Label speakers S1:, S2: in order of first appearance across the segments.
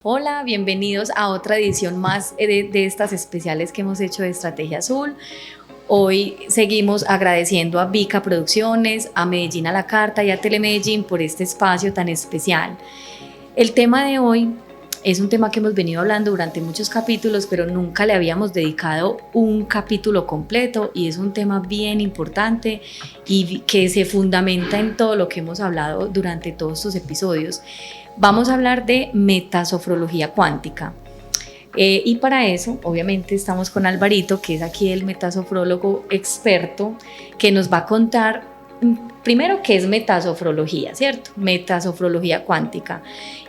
S1: Hola, bienvenidos a otra edición más de estas especiales que hemos hecho de Estrategia Azul. Hoy seguimos agradeciendo a Vica Producciones, a Medellín a la Carta y a Telemedellín por este espacio tan especial. El tema de hoy es un tema que hemos venido hablando durante muchos capítulos, pero nunca le habíamos dedicado un capítulo completo, y es un tema bien importante y que se fundamenta en todo lo que hemos hablado durante todos estos episodios. Vamos a hablar de metasofrología cuántica. Y para eso, obviamente, estamos con Alvarito, que es aquí el metasofrólogo experto, que nos va a contar primero qué es metasofrología, ¿cierto? Metasofrología cuántica.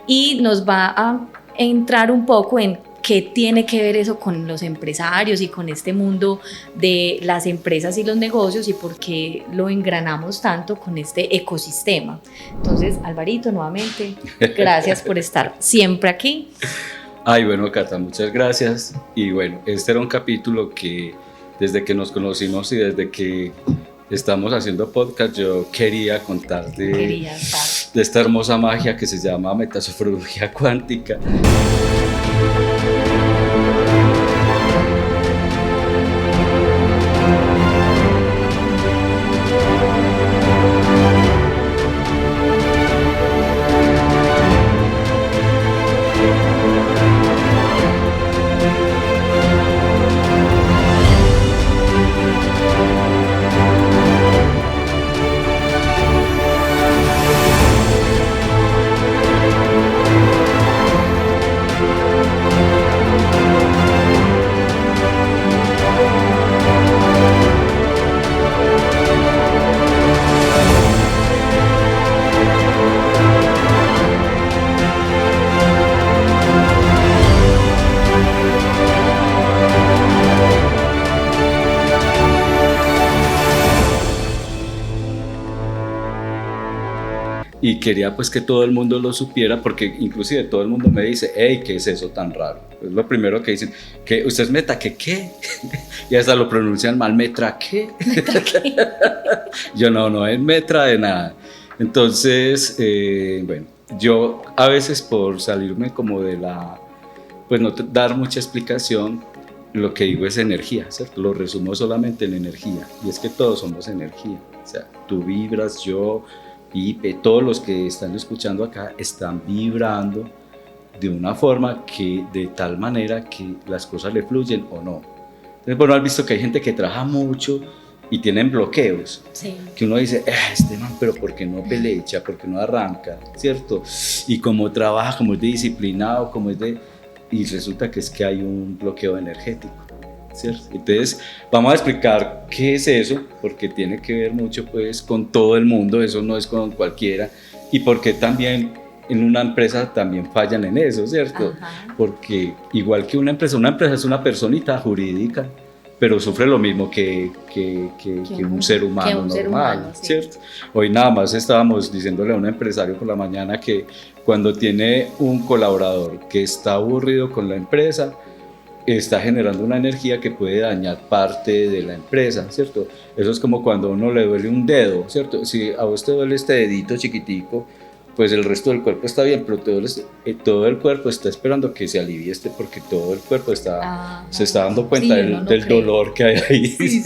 S1: Y nos va a entrar un poco en qué tiene que ver eso con los empresarios y con este mundo de las empresas y los negocios, y por qué lo engranamos tanto con este ecosistema. Entonces, Alvarito, nuevamente, gracias por estar siempre aquí.
S2: Ay, bueno, Cata, muchas gracias. Y bueno, este era un capítulo que desde que nos conocimos y desde que estamos haciendo podcast, yo quería contar de esta hermosa magia que se llama metasofrología cuántica. Y quería pues que todo el mundo lo supiera, porque inclusive todo el mundo me dice, hey, ¿qué es eso tan raro? Es lo primero que dicen, que usted es meta, ¿que qué? Y hasta lo pronuncian mal, metra, ¿qué? Yo no es metra de nada. Entonces, bueno, yo a veces por salirme como de pues no dar mucha explicación, lo que digo es energía, ¿cierto? Lo resumo solamente en energía, y es que todos somos energía, o sea, tú vibras, yo... y todos los que están escuchando acá están vibrando de una forma que, de tal manera que las cosas le fluyen o no. Entonces, bueno, has visto que hay gente que trabaja mucho y tienen bloqueos, sí. Que uno dice, este man, pero ¿por qué no pelecha? ¿Por qué no arranca? ¿Cierto? Y como trabaja, como es de disciplinado, como es de... y resulta que es que hay un bloqueo energético, ¿cierto? Entonces vamos a explicar qué es eso, porque tiene que ver mucho pues con todo el mundo, eso no es con cualquiera, y porque también en una empresa también fallan en eso, ¿cierto? Ajá. Porque igual que una empresa es una personita jurídica, pero sufre lo mismo que un ser humano normal, sí. ¿Cierto? Hoy nada más estábamos diciéndole a un empresario por la mañana que cuando tiene un colaborador que está aburrido con la empresa, está generando una energía que puede dañar parte de la empresa, ¿cierto? Eso es como cuando a uno le duele un dedo, ¿cierto? Si a vos te duele este dedito chiquitico, pues el resto del cuerpo está bien, pero todo el cuerpo está esperando que se alivie porque todo el cuerpo se está dando cuenta del dolor que hay ahí.
S1: Sí.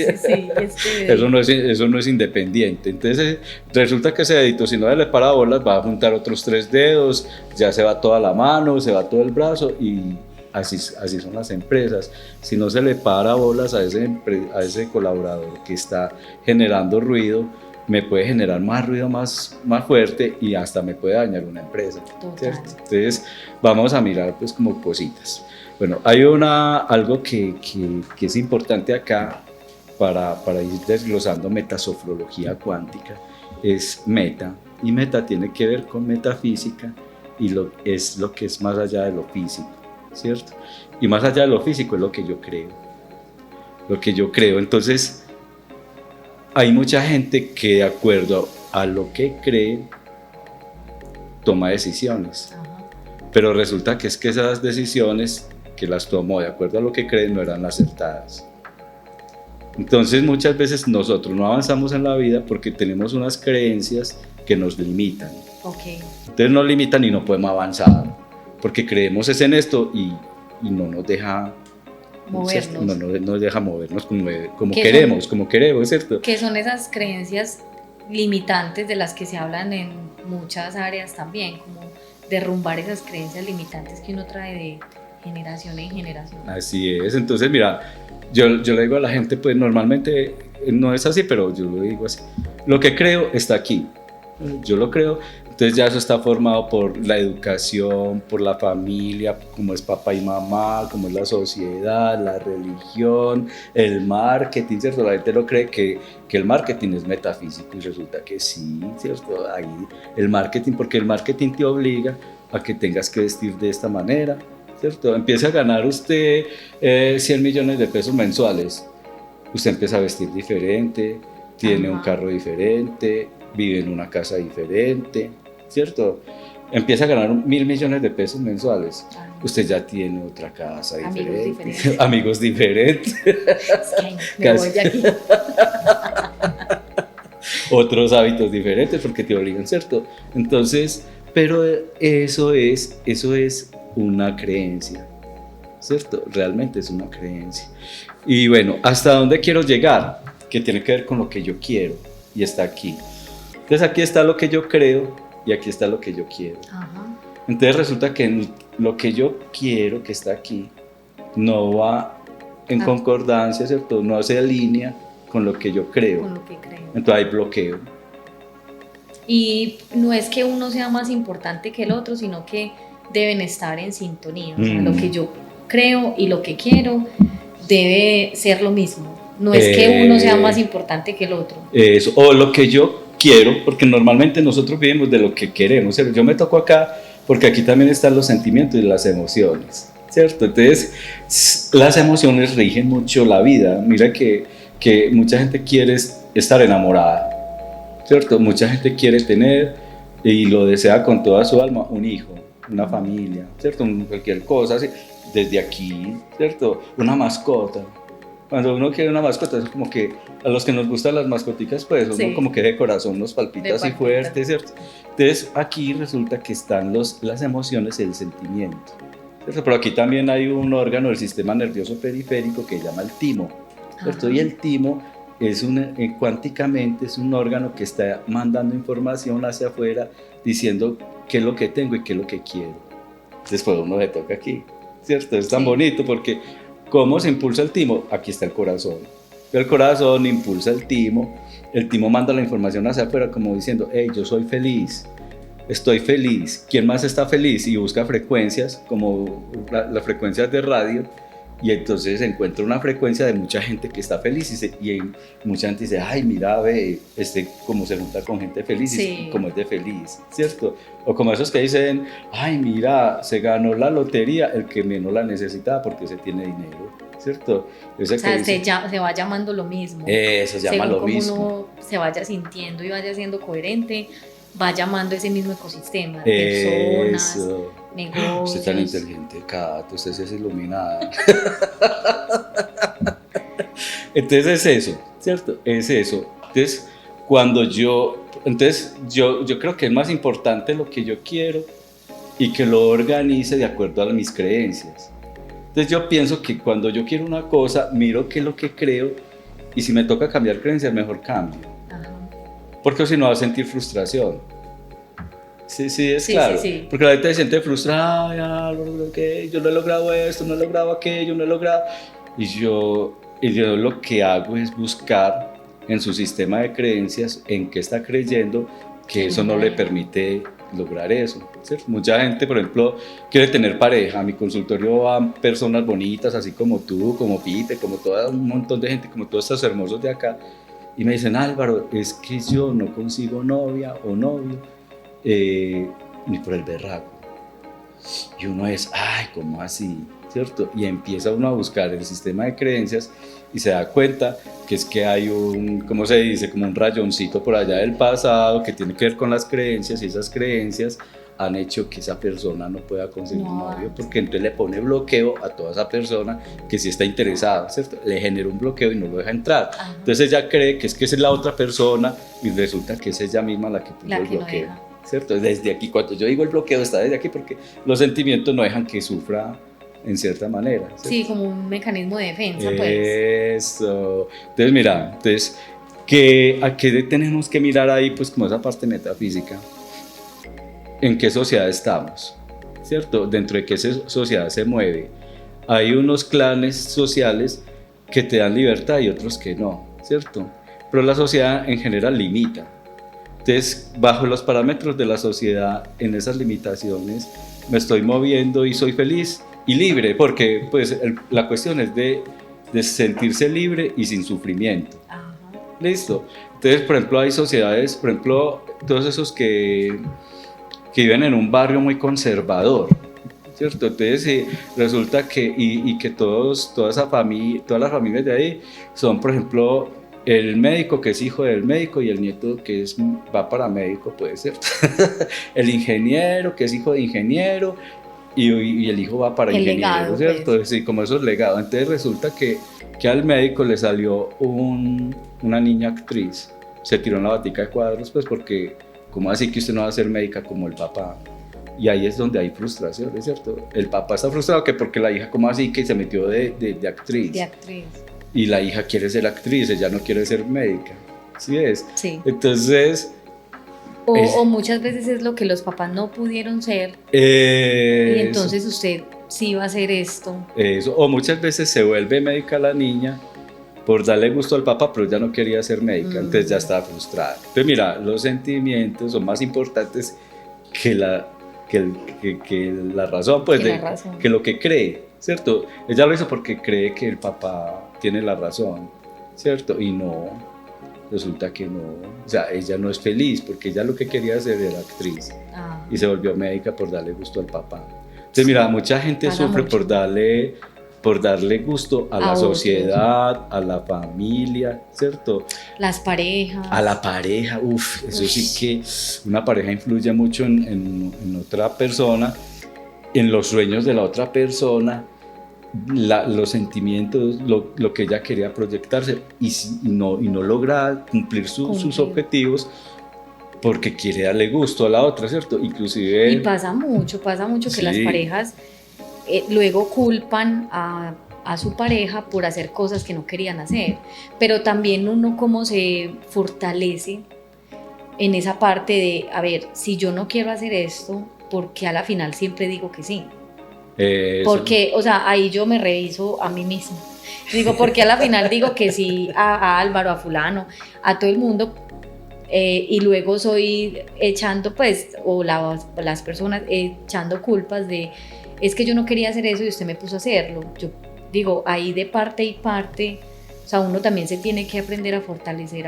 S2: Eso no es independiente. Entonces resulta que ese dedito, si no le para bolas, va a juntar otros 3 dedos, ya se va toda la mano, se va todo el brazo, y así son las empresas. Si no se le para bolas a ese colaborador que está generando ruido, me puede generar más ruido más fuerte y hasta me puede dañar una empresa, ¿cierto? Entonces vamos a mirar pues como cositas. Bueno, hay algo que es importante acá para ir desglosando metasofrología cuántica, es meta, y meta tiene que ver con metafísica, y es lo que es más allá de lo físico, ¿cierto? Y más allá de lo físico es lo que yo creo. Entonces hay mucha gente que de acuerdo a lo que cree toma decisiones. Ajá. Pero resulta que esas decisiones que las tomó de acuerdo a lo que cree no eran acertadas. Entonces muchas veces nosotros no avanzamos en la vida porque tenemos unas creencias que nos limitan.
S1: Okay.
S2: Entonces nos limitan y no podemos avanzar. porque creemos es en esto y no nos deja
S1: movernos.
S2: No nos deja movernos como
S1: ¿Qué
S2: queremos, ¿cierto?
S1: Que son esas creencias limitantes de las que se hablan en muchas áreas también, como derrumbar esas creencias limitantes que uno trae de generación en generación.
S2: Así es, entonces mira, yo le digo a la gente, pues normalmente no es así, pero yo lo digo así, lo que creo está aquí, yo lo creo. Entonces ya eso está formado por la educación, por la familia, como es papá y mamá, como es la sociedad, la religión, el marketing, ¿cierto? La gente no cree que el marketing es metafísico y resulta que sí, ¿cierto? Ahí el marketing, porque el marketing te obliga a que tengas que vestir de esta manera, ¿cierto? Empieza a ganar usted 100 millones de pesos mensuales, usted empieza a vestir diferente, tiene un carro diferente, vive en una casa diferente, ¿cierto? Empieza a ganar 1.000 millones de pesos mensuales. Usted ya tiene otra casa diferente. Amigos diferentes.
S1: Es que me voy de aquí.
S2: Otros hábitos diferentes porque te obligan, ¿cierto? Entonces, pero eso es una creencia, ¿cierto? Realmente es una creencia. Y bueno, ¿hasta dónde quiero llegar? Que tiene que ver con lo que yo quiero y está aquí. Entonces aquí está lo que yo creo y aquí está lo que yo quiero. Ajá. Entonces resulta que lo que yo quiero que está aquí no va en concordancia, ¿cierto? No se alinea con lo que yo creo.
S1: Con lo que creo.
S2: Entonces hay bloqueo.
S1: Y no es que uno sea más importante que el otro, sino que deben estar en sintonía. O sea, lo que yo creo y lo que quiero debe ser lo mismo. No es que uno sea más importante que el otro.
S2: Eso, o lo que yo quiero, porque normalmente nosotros vivimos de lo que queremos. Yo me toco acá porque aquí también están los sentimientos y las emociones, ¿cierto? Entonces, las emociones rigen mucho la vida. Mira que mucha gente quiere estar enamorada, ¿cierto? Mucha gente quiere tener y lo desea con toda su alma un hijo, una familia, ¿cierto? Cualquier cosa así, desde aquí, ¿cierto? Una mascota. Cuando uno quiere una mascota, es como que a los que nos gustan las mascoticas, pues uno como que de corazón nos palpita así fuerte, ¿cierto? Entonces aquí resulta que están las emociones y el sentimiento, ¿cierto? Pero aquí también hay un órgano del sistema nervioso periférico que se llama el timo, ¿cierto? Y el timo cuánticamente es un órgano que está mandando información hacia afuera diciendo qué es lo que tengo y qué es lo que quiero. Después uno se toca aquí, ¿cierto? Es tan bonito porque ¿cómo se impulsa el timo? Aquí está el corazón. El corazón impulsa el timo manda la información hacia afuera como diciendo, hey, yo soy feliz, estoy feliz. ¿Quién más está feliz? Y busca frecuencias como las frecuencias de radio y entonces encuentra una frecuencia de mucha gente que está feliz y mucha gente dice, ay, mira, ve, como se junta con gente feliz y como es de feliz, ¿cierto? O como esos que dicen, ay, mira, se ganó la lotería el que menos la necesitaba porque se tiene dinero, ¿cierto?
S1: O sea, se va llamando lo mismo.
S2: Eso, se llama lo mismo.
S1: Según como uno se vaya sintiendo y vaya siendo coherente, va llamando ese mismo ecosistema, personas, negocios.
S2: Usted es tan inteligente, Cato, usted sí es iluminada. Entonces es eso, ¿cierto? Es eso. Entonces, yo creo que es más importante lo que yo quiero y que lo organice de acuerdo a mis creencias. Entonces yo pienso que cuando yo quiero una cosa, miro qué es lo que creo y si me toca cambiar creencias, mejor cambio. Porque si no va a sentir frustración. Sí, es claro. Sí. Porque la gente se siente frustrada, yo no he logrado esto, no he logrado aquello, no he logrado. Y yo lo que hago es buscar en su sistema de creencias en qué está creyendo que eso no le permite lograr eso, ¿cierto? Mucha gente, por ejemplo, quiere tener pareja. A mi consultorio van personas bonitas, así como tú, como Pipe, como todo un montón de gente, como todos estos hermosos de acá. Y me dicen, Álvaro, es que yo no consigo novia o novio, ni por el berraco. Y uno es, ay, ¿cómo así? ¿Cierto? Y empieza uno a buscar el sistema de creencias y se da cuenta que es que hay ¿cómo se dice? Como un rayoncito por allá del pasado que tiene que ver con las creencias y esas creencias han hecho que esa persona no pueda conseguir novio porque entonces le pone bloqueo a toda esa persona que sí está interesada, ¿cierto? Le genera un bloqueo y no lo deja entrar. Entonces ella cree que esa es la otra persona y resulta que es ella misma la que puso el bloqueo. ¿cierto? Desde aquí, cuando yo digo el bloqueo está desde aquí porque los sentimientos no dejan que sufra en cierta manera, ¿cierto?
S1: Sí, como un mecanismo de defensa, pues.
S2: Eso. Entonces, mira, ¿a qué tenemos que mirar ahí? Pues como esa parte metafísica. ¿En qué sociedad estamos? ¿Cierto? Dentro de qué sociedad se mueve. Hay unos clanes sociales que te dan libertad y otros que no, ¿cierto? Pero la sociedad en general limita. Entonces, bajo los parámetros de la sociedad, en esas limitaciones, me estoy moviendo y soy feliz y libre, porque pues, la cuestión es de sentirse libre y sin sufrimiento.
S1: Ajá.
S2: ¿Listo? Entonces, por ejemplo, hay sociedades, por ejemplo, todos esos que viven en un barrio muy conservador, ¿cierto? Entonces resulta que todas las familias de ahí son, por ejemplo, el médico que es hijo del médico y el nieto que va para médico, puede ser. El ingeniero que es hijo de ingeniero y el hijo va para
S1: el
S2: ingeniero,
S1: legado,
S2: ¿cierto?
S1: pues.
S2: Sí, como esos legados. Entonces resulta que al médico le salió una niña actriz, se tiró en la batica de cuadros, pues porque, ¿cómo así que usted no va a ser médica como el papá? Y ahí es donde hay frustración, ¿es cierto? El papá está frustrado que porque la hija, ¿cómo así que se metió de actriz?
S1: De actriz.
S2: Y la hija quiere ser actriz, ella no quiere ser médica, ¿sí es?
S1: Sí.
S2: Entonces...
S1: O muchas veces es lo que los papás no pudieron ser. Y entonces usted sí va a hacer esto.
S2: Eso. O muchas veces se vuelve médica la niña por darle gusto al papá, pero ya no quería ser médica, entonces ya estaba frustrada. Entonces mira, los sentimientos son más importantes que la razón, pues, que lo que cree, ¿cierto? Ella lo hizo porque cree que el papá tiene la razón, ¿cierto? Y no, resulta que no, o sea, ella no es feliz porque ella lo que quería hacer era actriz y se volvió médica por darle gusto al papá. Entonces mira, mucha gente sufre por darle gusto a la sociedad, a la familia, ¿cierto?
S1: Las parejas.
S2: A la pareja, eso sí que una pareja influye mucho en otra persona, en los sueños de la otra persona, los sentimientos, lo que ella quería proyectarse y no logra cumplir sus objetivos porque quiere darle gusto a la otra, ¿cierto? Inclusive...
S1: Y pasa mucho que las parejas luego culpan a su pareja por hacer cosas que no querían hacer, pero también uno cómo se fortalece en esa parte de, a ver, si yo no quiero hacer esto, ¿por qué a la final siempre digo que sí? Porque, o sea, ahí yo me reviso a mí mismo. Digo, porque a la final digo que sí a Álvaro, a fulano, a todo el mundo, y luego soy echando, pues, o las personas echando culpas de, es que yo no quería hacer eso y usted me puso a hacerlo. Yo digo, ahí de parte y parte, o sea, uno también se tiene que aprender a fortalecer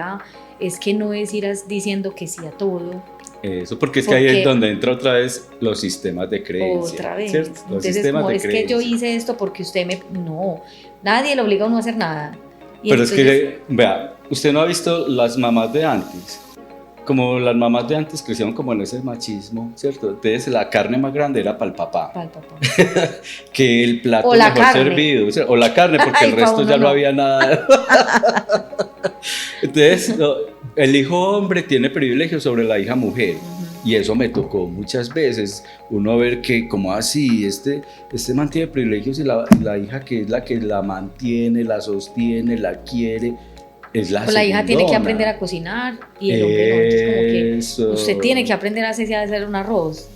S1: es que no es ir diciendo que sí a todo.
S2: Eso, porque es que ahí es donde entra otra vez los sistemas de creencia.
S1: Otra vez.
S2: ¿Cierto? Los
S1: entonces,
S2: sistemas
S1: como
S2: de
S1: es
S2: creencia.
S1: que yo hice esto porque usted no, nadie le obliga a uno a hacer nada. Y
S2: pero
S1: entonces,
S2: es que, vea, usted no ha visto las mamás de antes. Como las mamás de antes crecieron como en ese machismo, ¿cierto? Entonces la carne más grande era para el papá.
S1: Para el papá.
S2: Que el plato
S1: o la
S2: mejor
S1: carne.
S2: servido. O la carne, porque el resto ya no había nada. Entonces, el hijo hombre tiene privilegios sobre la hija mujer. Y eso me tocó muchas veces, uno ver que como así, este mantiene privilegios y la hija que es la que la mantiene, la sostiene, la quiere, es la
S1: la hija tiene que aprender a cocinar y el hombre no, entonces como que usted tiene que aprender a hacer un arroz,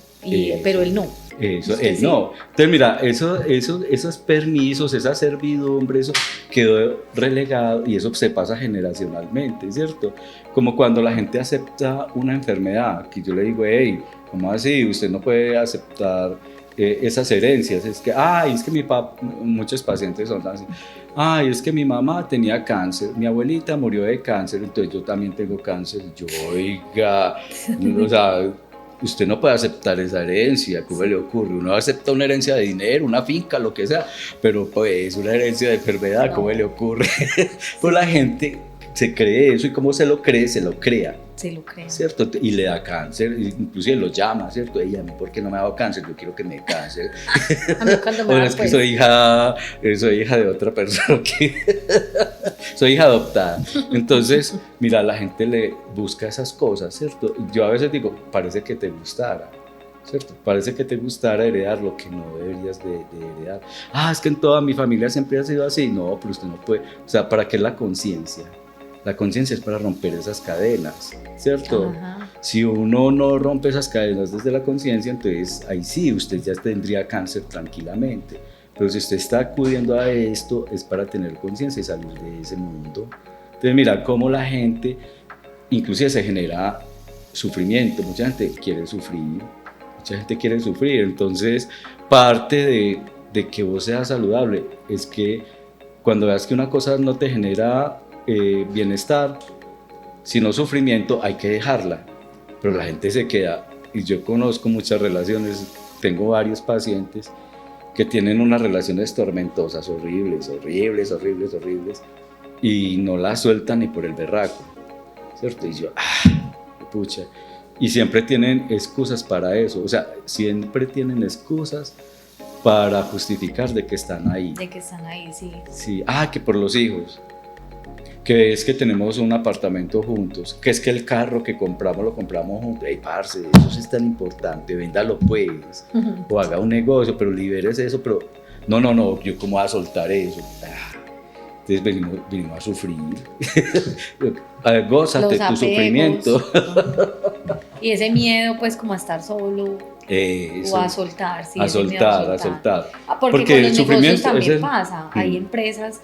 S1: pero él no.
S2: Eso, él sí. No. Entonces mira, esos permisos, esa servidumbre, eso quedó relegado y eso se pasa generacionalmente, ¿cierto? Como cuando la gente acepta una enfermedad, que yo le digo, hey, ¿cómo así? Usted no puede aceptar esas herencias, es que mi papá, muchos pacientes son así, es que mi mamá tenía cáncer, mi abuelita murió de cáncer, entonces yo también tengo cáncer, yo, oiga, o sea, usted no puede aceptar esa herencia, ¿cómo le ocurre? Uno acepta una herencia de dinero, una finca, lo que sea, pero pues una herencia de enfermedad, ¿cómo le ocurre? Pues la gente se cree eso y como se lo cree, se lo crea.
S1: Se lo creo.
S2: ¿Cierto? Y le da cáncer, inclusive lo llama, ¿cierto? Ella, ¿a mí por qué no me ha dado cáncer? Yo quiero que me dé cáncer.
S1: A mí cuando me
S2: Bueno,
S1: da,
S2: es que
S1: pues,
S2: soy hija de otra persona, soy hija adoptada. Entonces, mira, la gente le busca esas cosas, ¿cierto? Yo a veces digo, parece que te gustara, ¿cierto? Parece que te gustara heredar lo que no deberías de heredar. Es que en toda mi familia siempre ha sido así. No, pero usted no puede. O sea, ¿para qué la conciencia? La conciencia es para romper esas cadenas, ¿cierto?
S1: Ajá.
S2: Si uno no rompe esas cadenas desde la conciencia, entonces ahí sí, usted ya tendría cáncer tranquilamente. Pero si usted está acudiendo a esto, es para tener conciencia y salir de ese mundo. Entonces, mira cómo la gente, inclusive se genera sufrimiento. Mucha gente quiere sufrir, Entonces, parte de que vos seas saludable es que cuando veas que una cosa no te genera bienestar, sino sufrimiento, hay que dejarla. Pero la gente se queda, y yo conozco muchas relaciones, tengo varios pacientes que tienen unas relaciones tormentosas, horribles, y no las sueltan ni por el berraco, ¿cierto? Y yo, pucha, y siempre tienen excusas para eso, o sea, siempre tienen excusas para justificar de que están ahí.
S1: De que están ahí, sí.
S2: Sí, que por los hijos, que es que tenemos un apartamento juntos, que es que el carro que compramos lo compramos juntos. Ey, parce, eso sí es tan importante, véndalo pues, o haga un negocio, pero libérese eso, pero no, yo cómo voy a soltar eso. Entonces venimos a sufrir. Gózate tu sufrimiento.
S1: Y ese miedo pues como a estar solo.
S2: Eso.
S1: O a soltar, sí.
S2: A soltar.
S1: Porque con los negocios también
S2: es
S1: pasa. Hay empresas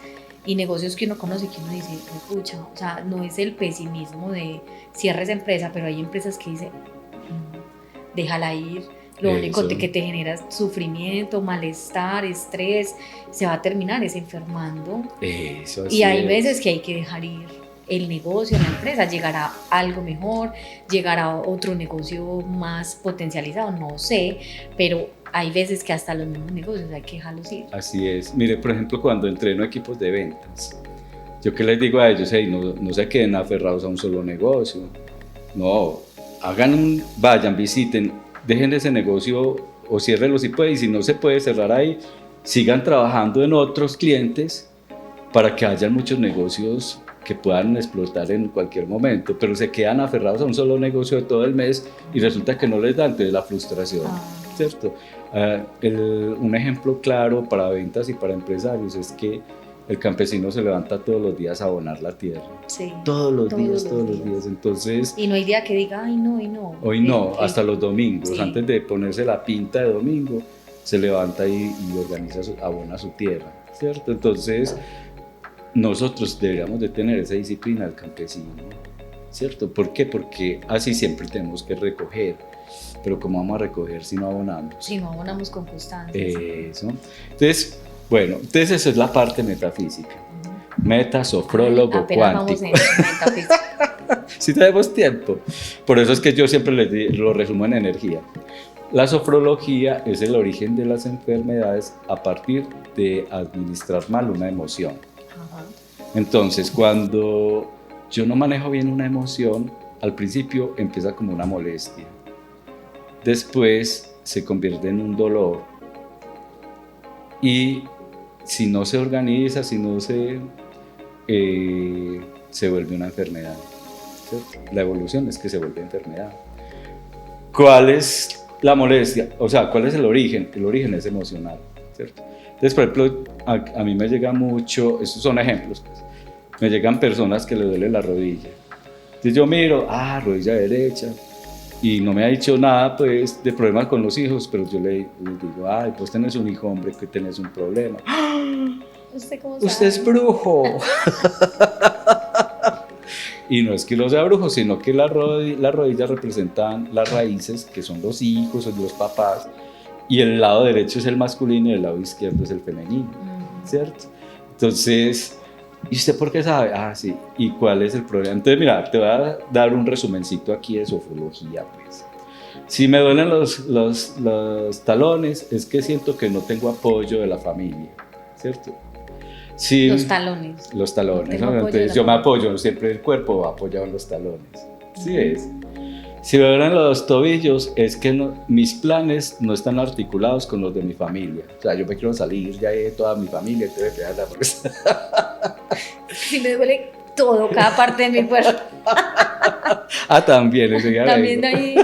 S1: y negocios que uno conoce que uno dice, pucha, o sea, no es el pesimismo de cierre esa empresa, pero hay empresas que dicen, déjala ir. Lo único que te genera es sufrimiento, malestar, estrés, se va a terminar es enfermando.
S2: Eso,
S1: y hay veces que hay que dejar ir el negocio, la empresa, llegar a algo mejor, llegar a otro negocio más potencializado, no sé, pero hay veces que hasta los mismos negocios hay que dejarlos ir.
S2: Así es. Mire, por ejemplo, cuando entreno equipos de ventas, yo que les digo a ellos, no se queden aferrados a un solo negocio, no, vayan, visiten, dejen ese negocio o ciérrenlo si puede, y si no se puede cerrar ahí, sigan trabajando en otros clientes para que haya muchos negocios que puedan explotar en cualquier momento, pero se quedan aferrados a un solo negocio de todo el mes y resulta que no les da, entonces la frustración, ¿cierto? Un ejemplo claro para ventas y para empresarios es que el campesino se levanta todos los días a abonar la tierra.
S1: Sí,
S2: todos los días. Entonces,
S1: y no hay día que diga, ay no,
S2: hoy no, hasta los domingos, sí. Antes de ponerse la pinta de domingo, se levanta y organiza, abona su tierra, ¿cierto? Entonces, nosotros deberíamos de tener esa disciplina del campesino, ¿cierto? ¿Por qué? Porque así siempre tenemos que recoger, pero ¿cómo vamos a recoger si no abonamos?
S1: Si no abonamos con constancia.
S2: Eso. Entonces, entonces esa es la parte metafísica. Meta, sofrólogo, cuántico.
S1: Vamos en metafísica.
S2: Si tenemos tiempo. Por eso es que yo siempre lo resumo en energía. La sofrología es el origen de las enfermedades a partir de administrar mal una emoción. Entonces, cuando yo no manejo bien una emoción, al principio empieza como una molestia. Después se convierte en un dolor. Y si no se organiza, si no se vuelve una enfermedad, ¿cierto? La evolución es que se vuelve enfermedad. ¿Cuál es la molestia? O sea, ¿cuál es el origen? El origen es emocional, ¿cierto? Entonces, por ejemplo, a mí me llega mucho, estos son ejemplos, pues, me llegan personas que le duele la rodilla. Entonces yo miro, rodilla derecha, y no me ha dicho nada, pues, de problemas con los hijos, pero yo le digo, pues tenés un hijo, hombre, que tenés un problema.
S1: ¿Usted cómo sabe?
S2: Usted es brujo. Y no es que lo sea brujo, sino que las rodillas representan las raíces, que son los hijos, son los papás, y el lado derecho es el masculino y el lado izquierdo es el femenino, ¿cierto? Entonces, ¿y usted por qué sabe? Sí. ¿Y cuál es el problema? Entonces, mira, te voy a dar un resumencito aquí de sofrología, pues. Si me duelen los talones, es que siento que no tengo apoyo de la familia, ¿cierto? Sí,
S1: Los talones.
S2: los talones,
S1: Tengo
S2: ¿no?
S1: apoyo de
S2: Entonces
S1: la
S2: yo me
S1: mano.
S2: apoyo, siempre el cuerpo va apoyado en los talones. Sí es. Si me duelen los tobillos, es que mis planes no están articulados con los de mi familia. O sea, yo me quiero salir ya de toda mi familia, entonces
S1: Si me duele todo, cada parte de mi cuerpo.
S2: también, eso ya
S1: También
S2: vengo.
S1: ahí.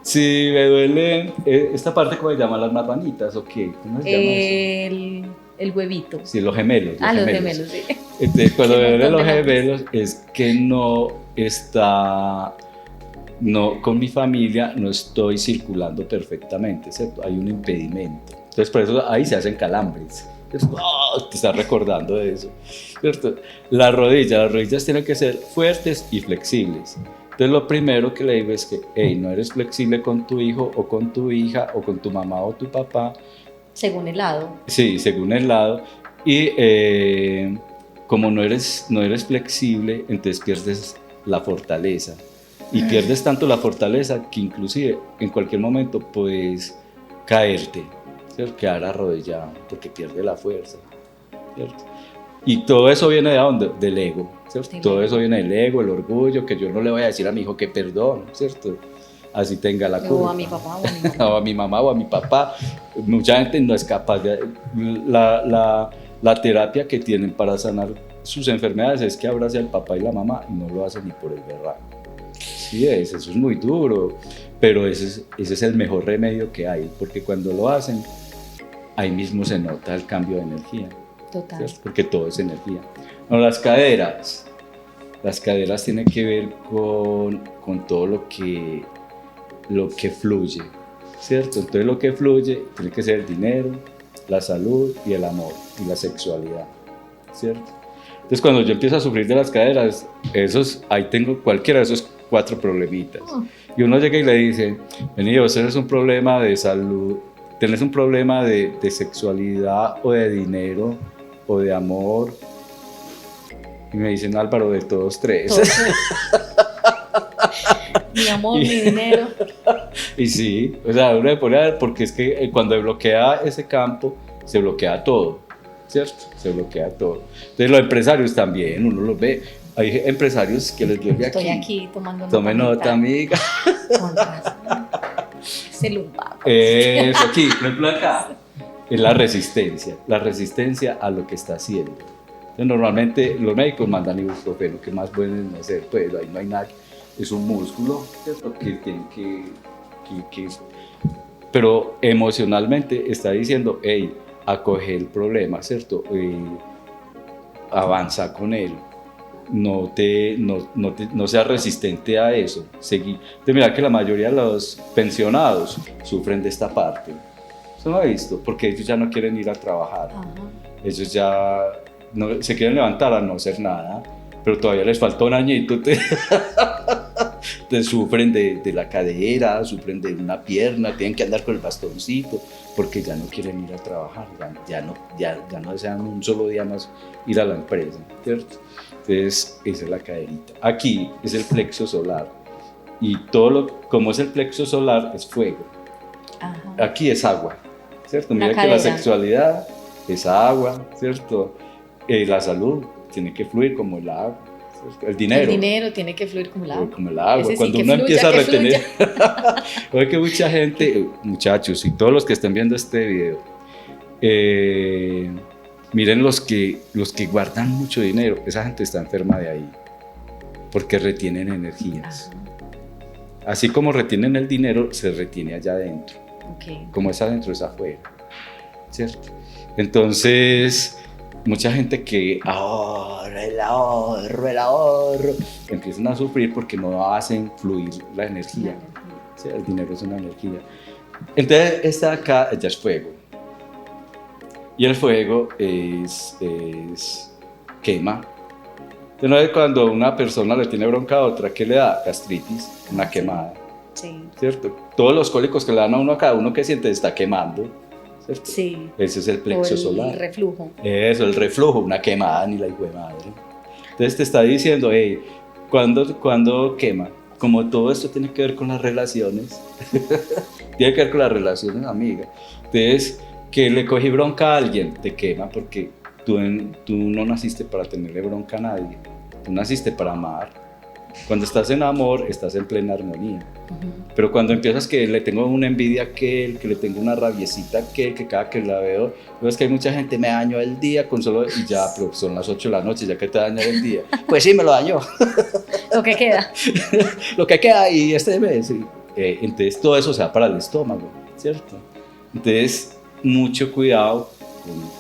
S2: Si me duele, esta parte, ¿cómo se llaman las marranitas o qué? ¿Cómo se llama eso?
S1: El huevito.
S2: Sí, los gemelos.
S1: Los gemelos, sí.
S2: Entonces, cuando
S1: Qué
S2: me duelen
S1: montón
S2: los
S1: de nombres.
S2: gemelos, es que no está, no, con mi familia no estoy circulando perfectamente, ¿cierto? Hay un impedimento. Entonces, por eso ahí se hacen calambres. Entonces, ¡oh! Te estás recordando de eso, ¿cierto? Las rodillas tienen que ser fuertes y flexibles. Entonces, lo primero que le digo es que, hey, no eres flexible con tu hijo o con tu hija o con tu mamá o tu papá.
S1: Según el lado.
S2: Sí, según el lado. Y como no eres flexible, entonces pierdes la fortaleza. Y pierdes tanto la fortaleza que inclusive en cualquier momento puedes caerte, ¿cierto? Quedar arrodillado porque pierde la fuerza, ¿cierto? Y todo eso viene ¿de dónde? Del ego, ¿cierto?
S1: Del
S2: Todo
S1: ego.
S2: eso viene del ego, el orgullo, que yo no le voy a decir a mi hijo que perdón, ¿cierto? Así tenga la culpa.
S1: O a mi papá o a mi mamá.
S2: O a mi mamá o a mi papá. Mucha gente no es capaz de... La terapia que tienen para sanar sus enfermedades es que abrace al papá y la mamá y no lo hacen ni por el berraco. Sí, eso es muy duro, pero ese es el mejor remedio que hay, porque cuando lo hacen, ahí mismo se nota el cambio de energía,
S1: Total.
S2: ¿cierto? Porque todo es energía. No, las caderas tienen que ver con todo lo que fluye, ¿cierto? Entonces lo que fluye tiene que ser el dinero, la salud y el amor y la sexualidad, ¿cierto? Entonces cuando yo empiezo a sufrir de las caderas, ahí tengo cualquiera de esos 4 problemitas. Y uno llega y le dice, vení, vos tenés un problema de salud, tenés un problema de sexualidad o de dinero o de amor. Y me dicen, Álvaro, de todos 3.
S1: Mi amor, mi dinero.
S2: Y sí, o sea, uno le pone a ver, porque es que cuando se bloquea ese campo, se bloquea todo, ¿cierto? Se bloquea todo. Entonces los empresarios también, uno los ve. Hay empresarios que les duele
S1: Estoy aquí tomando nota.
S2: Tome nota, amiga.
S1: Con razón. Ese lumbago.
S2: Eso aquí, por ejemplo acá, es la resistencia a lo que está haciendo. Entonces, normalmente los médicos mandan ibuprofeno, ¿qué más pueden hacer? Pues ahí no hay nada, es un músculo, ¿cierto? Que tienen que pero emocionalmente está diciendo, hey, acoge el problema, ¿cierto? Avanza con él. No seas resistente a eso. Seguí. Entonces, mira que la mayoría de los pensionados sufren de esta parte. ¿Se lo ha visto? Porque ellos ya no quieren ir a trabajar.
S1: Ajá.
S2: Ellos ya se quieren levantar a no hacer nada, pero todavía les falta un añito. Sufren de la cadera, sufren de una pierna, tienen que andar con el bastoncito porque ya no quieren ir a trabajar, ya no desean un solo día más ir a la empresa, ¿cierto? Entonces, esa es la caderita. Aquí es el plexo solar y como es el plexo solar, es fuego.
S1: Ajá.
S2: Aquí es agua, ¿cierto? Mira que la
S1: cadera.
S2: sexualidad es agua, ¿cierto? La salud tiene que fluir como el agua, ¿cierto? El dinero
S1: tiene que fluir como el agua.
S2: como el agua.
S1: Ese sí,
S2: Cuando
S1: que
S2: uno
S1: fluya,
S2: empieza a
S1: que
S2: retener, oye que mucha gente, muchachos y todos los que estén viendo este video, miren los que guardan mucho dinero, esa gente está enferma de ahí, porque retienen energías.
S1: Ajá.
S2: Así como retienen el dinero, se retiene allá adentro.
S1: Okay.
S2: Como es adentro, es afuera, ¿cierto? Entonces, mucha gente que el ahorro, empiezan a sufrir porque no hacen fluir la energía. ¿Sí? El dinero es una energía. Entonces, esta de acá ya es fuego. Y el fuego es quema. Entonces, cuando una persona le tiene bronca a otra, ¿qué le da? Gastritis, una quemada.
S1: Sí.
S2: ¿Cierto? Todos los cólicos que le dan a uno, a cada uno que siente está quemando, ¿cierto?
S1: Sí.
S2: Ese es el plexo solar.
S1: El reflujo.
S2: Eso, el reflujo, una quemada ni la hijo de madre. Entonces te está diciendo, hey, ¿cuándo quema? Como todo esto tiene que ver con las relaciones, tiene que ver con las relaciones, amiga. Entonces, que le cogí bronca a alguien, te quema porque tú no naciste para tenerle bronca a nadie, tú naciste para amar. Cuando estás en amor, estás en plena armonía. Pero cuando empiezas que le tengo una envidia a aquel, que le tengo una rabiecita a aquel, que cada que la veo es que hay mucha gente, me dañó el día con solo, y ya, pero son las 8 de la noche, ya que te dañó el día. Pues sí, me lo dañó.
S1: Lo que queda.
S2: Lo que queda y este mes. Entonces todo eso se va para el estómago, ¿cierto? Entonces, mucho cuidado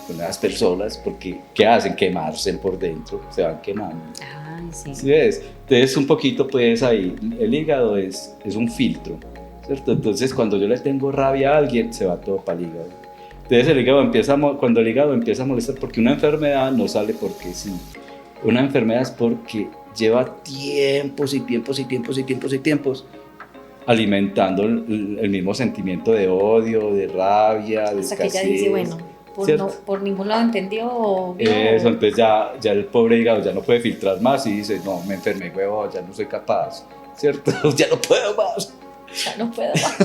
S2: con las personas, porque ¿qué hacen? Quemarse por dentro, se van quemando.
S1: Ay, sí.
S2: ¿Sí ves? Entonces un poquito pues ahí, el hígado es un filtro, ¿cierto? Entonces cuando yo le tengo rabia a alguien, se va todo para el hígado. Entonces el hígado cuando el hígado empieza a molestar, porque una enfermedad no sale porque sí, una enfermedad es porque lleva tiempos y tiempos y tiempos y tiempos y tiempos alimentando el mismo sentimiento de odio, de rabia, de
S1: Hasta
S2: escasez.
S1: que ella dice, bueno, por ningún lado entendió o vio.
S2: Eso, entonces ya el pobre hígado ya no puede filtrar más y dice, no, me enfermé, huevo, ya no soy capaz, ¿cierto? Ya no puedo más.
S1: Ya no puedo más.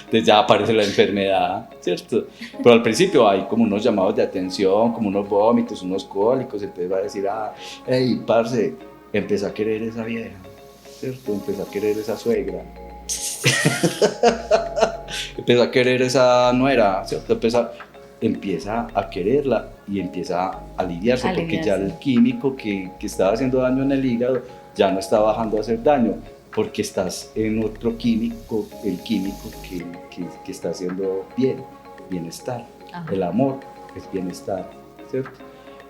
S2: Entonces ya aparece la enfermedad, ¿cierto? Pero al principio hay como unos llamados de atención, como unos vómitos, unos cólicos, entonces va a decir, hey, parce, empecé a querer esa vieja, ¿cierto? Empecé a querer esa suegra. Empieza a querer esa nuera, ¿cierto? Empieza a quererla y empieza a aliviarse, porque ya el químico que estaba haciendo daño en el hígado ya no está bajando a hacer daño, porque estás en otro químico, el químico que está haciendo bienestar. Ajá. El amor es bienestar, ¿cierto?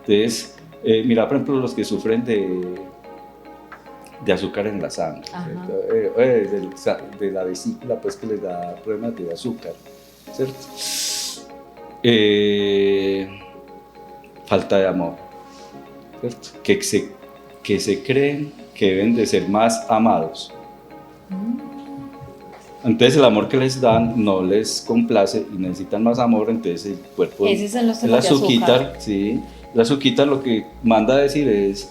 S2: Entonces, mira, por ejemplo, los que sufren de azúcar en la sangre, de la vesícula, pues que les da problemas de azúcar, ¿cierto? Falta de amor, ¿cierto? Que se creen que deben de ser más amados. Entonces el amor que les dan no les complace y necesitan más amor, entonces el cuerpo, el azúcar, sí, el azúcar lo que manda a decir es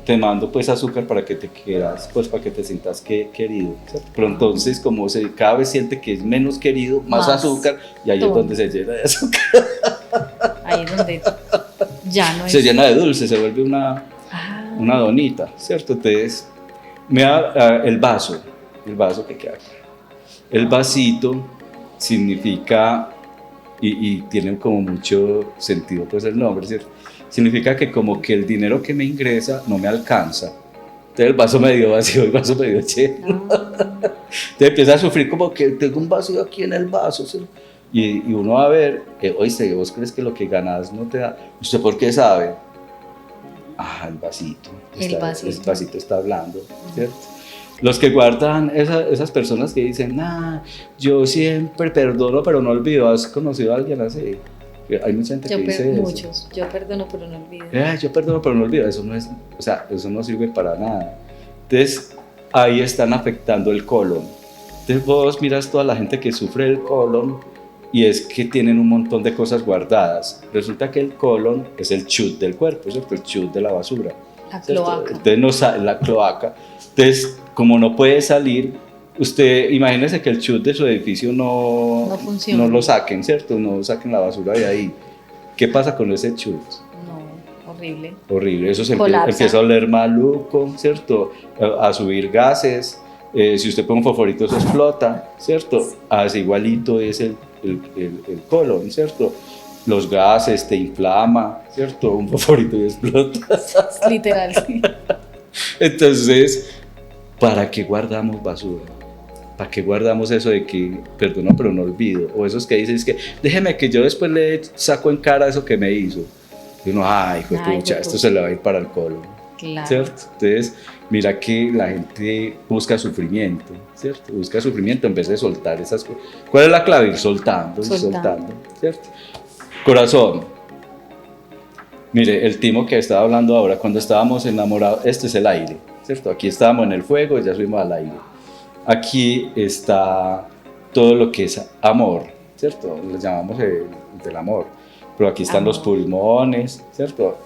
S2: te mando pues azúcar para que te quieras, pues para que te sientas querido, ¿cierto? Pero entonces como cada vez siente que es menos querido, más azúcar, y ahí es donde se llena de azúcar.
S1: Ahí es donde ya no es.
S2: Se llena de dulce, se vuelve una donita, ¿cierto? Entonces, mira el vaso que queda acá. El vasito significa, y tiene como mucho sentido pues el nombre, ¿cierto? Significa que como que el dinero que me ingresa no me alcanza. Entonces el vaso medio vacío, el vaso medio lleno. Entonces empieza a sufrir como que tengo un vacío aquí en el vaso, ¿sí? Y uno va a ver, oíste, ¿vos crees que lo que ganas no te da? ¿Usted por qué sabe? El vasito. El vasito está hablando, ¿cierto? Los que guardan, esas personas que dicen, yo siempre perdono pero no olvido. ¿Has conocido a alguien así? Hay mucha gente que dice eso.
S1: Muchos, yo perdono pero no olvido.
S2: Yo perdono pero no olvido, eso no es, o sea, eso no sirve para nada. Entonces, ahí están afectando el colon. Entonces vos miras toda la gente que sufre el colon y es que tienen un montón de cosas guardadas. Resulta que el colon es el chute del cuerpo, ¿cierto? El chute de la basura.
S1: La cloaca.
S2: Entonces no sale la cloaca. Entonces, como no puede salir, usted imagínese que el chute de su edificio no funciona. No lo saquen, ¿cierto? No saquen la basura de ahí. ¿Qué pasa con ese chute?
S1: No, horrible.
S2: Horrible, eso se empieza a oler maluco, ¿cierto? A subir gases. Si usted pone un fosforito, eso explota, ¿cierto? Así igualito es el colon, ¿cierto? Los gases te inflama, ¿cierto? Un fosforito y explota.
S1: Literal, sí.
S2: Entonces, ¿para qué guardamos basura? ¿Para qué guardamos eso de que perdono pero no olvido? O esos que dicen, es que déjeme que yo después le saco en cara eso que me hizo. Y uno, hijo de pucha, esto se le va a ir para el colon.
S1: Claro.
S2: ¿Cierto? Entonces, mira que la gente busca sufrimiento, ¿cierto? Busca sufrimiento en vez de soltar esas cosas. ¿Cuál es la clave? Ir soltando, ¿cierto? Corazón. Mire, el timo que estaba hablando ahora, cuando estábamos enamorados, este es el aire, ¿cierto? Aquí estábamos en el fuego y ya subimos al aire. Aquí está todo lo que es amor, ¿cierto? Le llamamos del amor. Pero aquí están los pulmones, ¿cierto?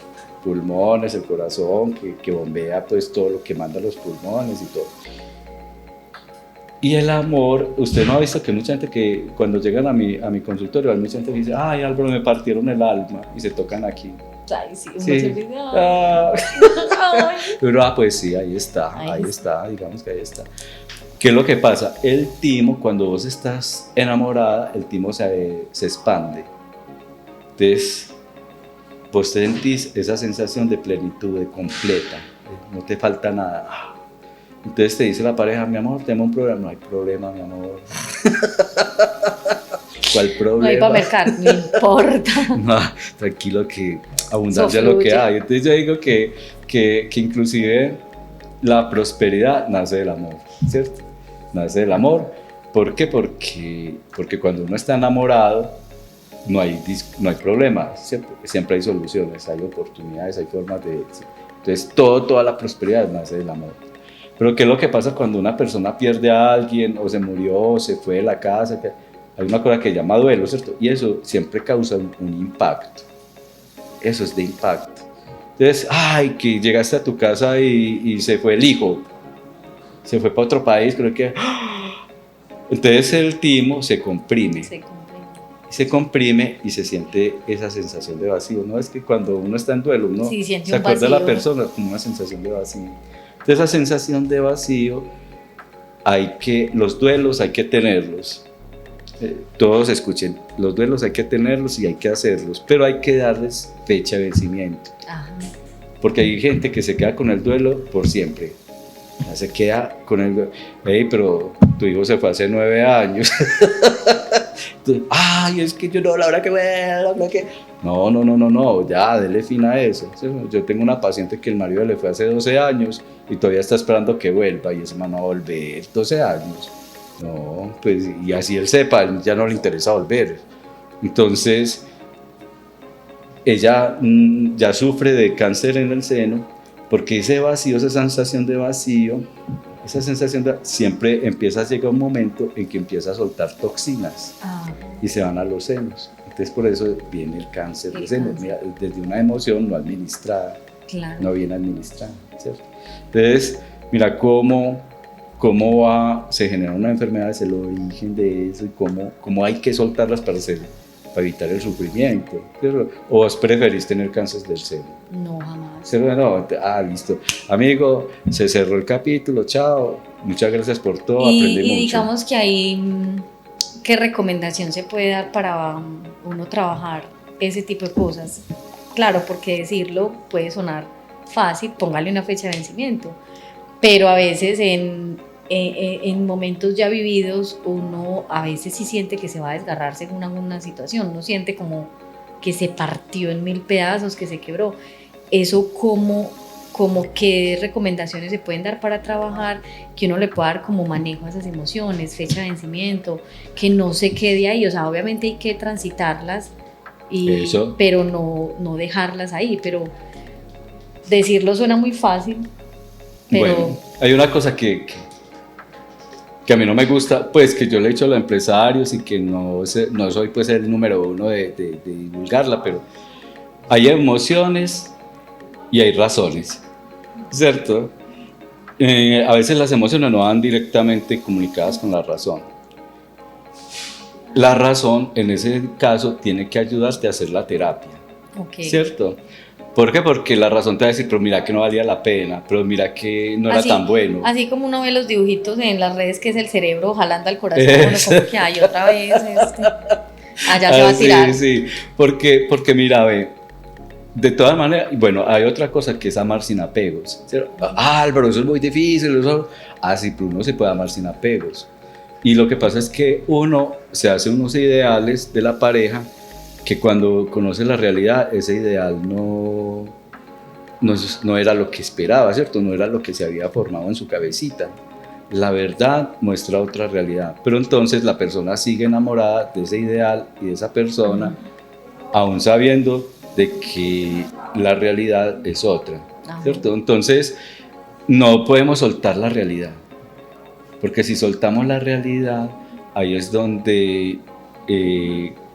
S2: Pulmones, el corazón que bombea pues todo lo que manda los pulmones y todo. Y el amor, usted no ha visto que mucha gente que cuando llegan a mi consultorio, hay mucha gente que dice, ay Álvaro, me partieron el alma, y se tocan aquí.
S1: Ay, sí, uno
S2: Sí.
S1: se olvida.
S2: Ah.
S1: Ay.
S2: Pero pues sí, ahí está, digamos que ahí está. ¿Qué es lo que pasa? El timo, cuando vos estás enamorada, el timo se expande. Entonces, vos sentís esa sensación de plenitud, de completa, no te falta nada. Entonces te dice la pareja, mi amor, tenemos un problema. No hay problema, mi amor. ¿Cuál problema?
S1: No hay para mercar, no importa.
S2: No, tranquilo, que abundancia es lo que hay. Entonces yo digo que inclusive la prosperidad nace del amor, ¿cierto? Nace del amor. ¿Por qué? Porque cuando uno está enamorado no hay problemas, ¿cierto? Siempre hay soluciones, hay oportunidades, hay formas de... Entonces toda la prosperidad nace del amor. Pero ¿qué es lo que pasa cuando una persona pierde a alguien o se murió o se fue de la casa? Hay una cosa que se llama duelo, ¿cierto? Y eso siempre causa un impacto. Eso es de impacto. Entonces, ay, que llegaste a tu casa y se fue el hijo. Se fue para otro país, creo que... Entonces el timo se comprime. Se comprime y se siente esa sensación de vacío. No es que cuando uno está en duelo, uno
S1: sí,
S2: se acuerda de la persona como una sensación de vacío. Entonces esa sensación de vacío, los duelos hay que tenerlos. Todos escuchen, los duelos hay que tenerlos y hay que hacerlos, pero hay que darles fecha de vencimiento. Ajá. Porque hay gente que se queda con el duelo por siempre. Ya se queda con el duelo. Hey, pero tu hijo se fue hace 9 años. Entonces, ay, es que yo no, la hora que No, ya, dele fin a eso. Yo tengo una paciente que el marido le fue hace 12 años y todavía está esperando que vuelva, y ese man no va a volver 12 años. No, pues, y así él sepa, ya no le interesa volver. Entonces, ella ya sufre de cáncer en el seno, porque ese vacío, esa sensación de vacío, siempre empieza a llegar un momento en que empieza a soltar toxinas y se van a los senos. Entonces por eso viene el cáncer de seno, desde una emoción no administrada, no bien administrada, ¿cierto? Entonces, mira cómo se genera una enfermedad, es el origen de eso y cómo hay que soltarlas para evitar el sufrimiento, ¿cierto? ¿O vos preferís tener cáncer del seno?
S1: No, jamás.
S2: No, listo. Amigo, se cerró el capítulo, chao. Muchas gracias por todo, aprendí mucho.
S1: Y digamos que ahí, ¿qué recomendación se puede dar para uno trabajar ese tipo de cosas? Claro, porque decirlo puede sonar fácil, póngale una fecha de vencimiento, pero a veces en momentos ya vividos uno a veces sí siente que se va a desgarrar según alguna situación, uno siente como que se partió en 1000 pedazos, que se quebró. Eso como qué recomendaciones se pueden dar para trabajar, que uno le pueda dar como manejo a esas emociones, fecha de vencimiento, que no se quede ahí. O sea, obviamente hay que transitarlas, pero no dejarlas ahí. Pero decirlo suena muy fácil, pero...
S2: Bueno, hay una cosa que a mí no me gusta, pues que yo le he dicho a los empresarios y que no soy pues el número uno de divulgarla, pero hay emociones y hay razones, ¿cierto? A veces las emociones no van directamente comunicadas con la razón. La razón, en ese caso, tiene que ayudarte a hacer la terapia, ¿cierto? ¿Por qué? Porque la razón te va a decir, pero mira que no valía la pena, pero mira que no era tan bueno.
S1: Así como uno ve los dibujitos en las redes, que es el cerebro jalando al corazón, uno como que hay otra vez, allá se va a tirar.
S2: Sí, porque mira, de todas maneras, bueno, hay otra cosa que es amar sin apegos. Álvaro, eso es muy difícil, sí, pero uno se puede amar sin apegos. Y lo que pasa es que uno se hace unos ideales de la pareja que cuando conoce la realidad, ese ideal no era lo que esperaba, ¿cierto? No era lo que se había formado en su cabecita. La verdad muestra otra realidad, pero entonces la persona sigue enamorada de ese ideal y de esa persona, aún sabiendo de que la realidad es otra, ¿cierto? Entonces no podemos soltar la realidad, porque si soltamos la realidad, ahí es donde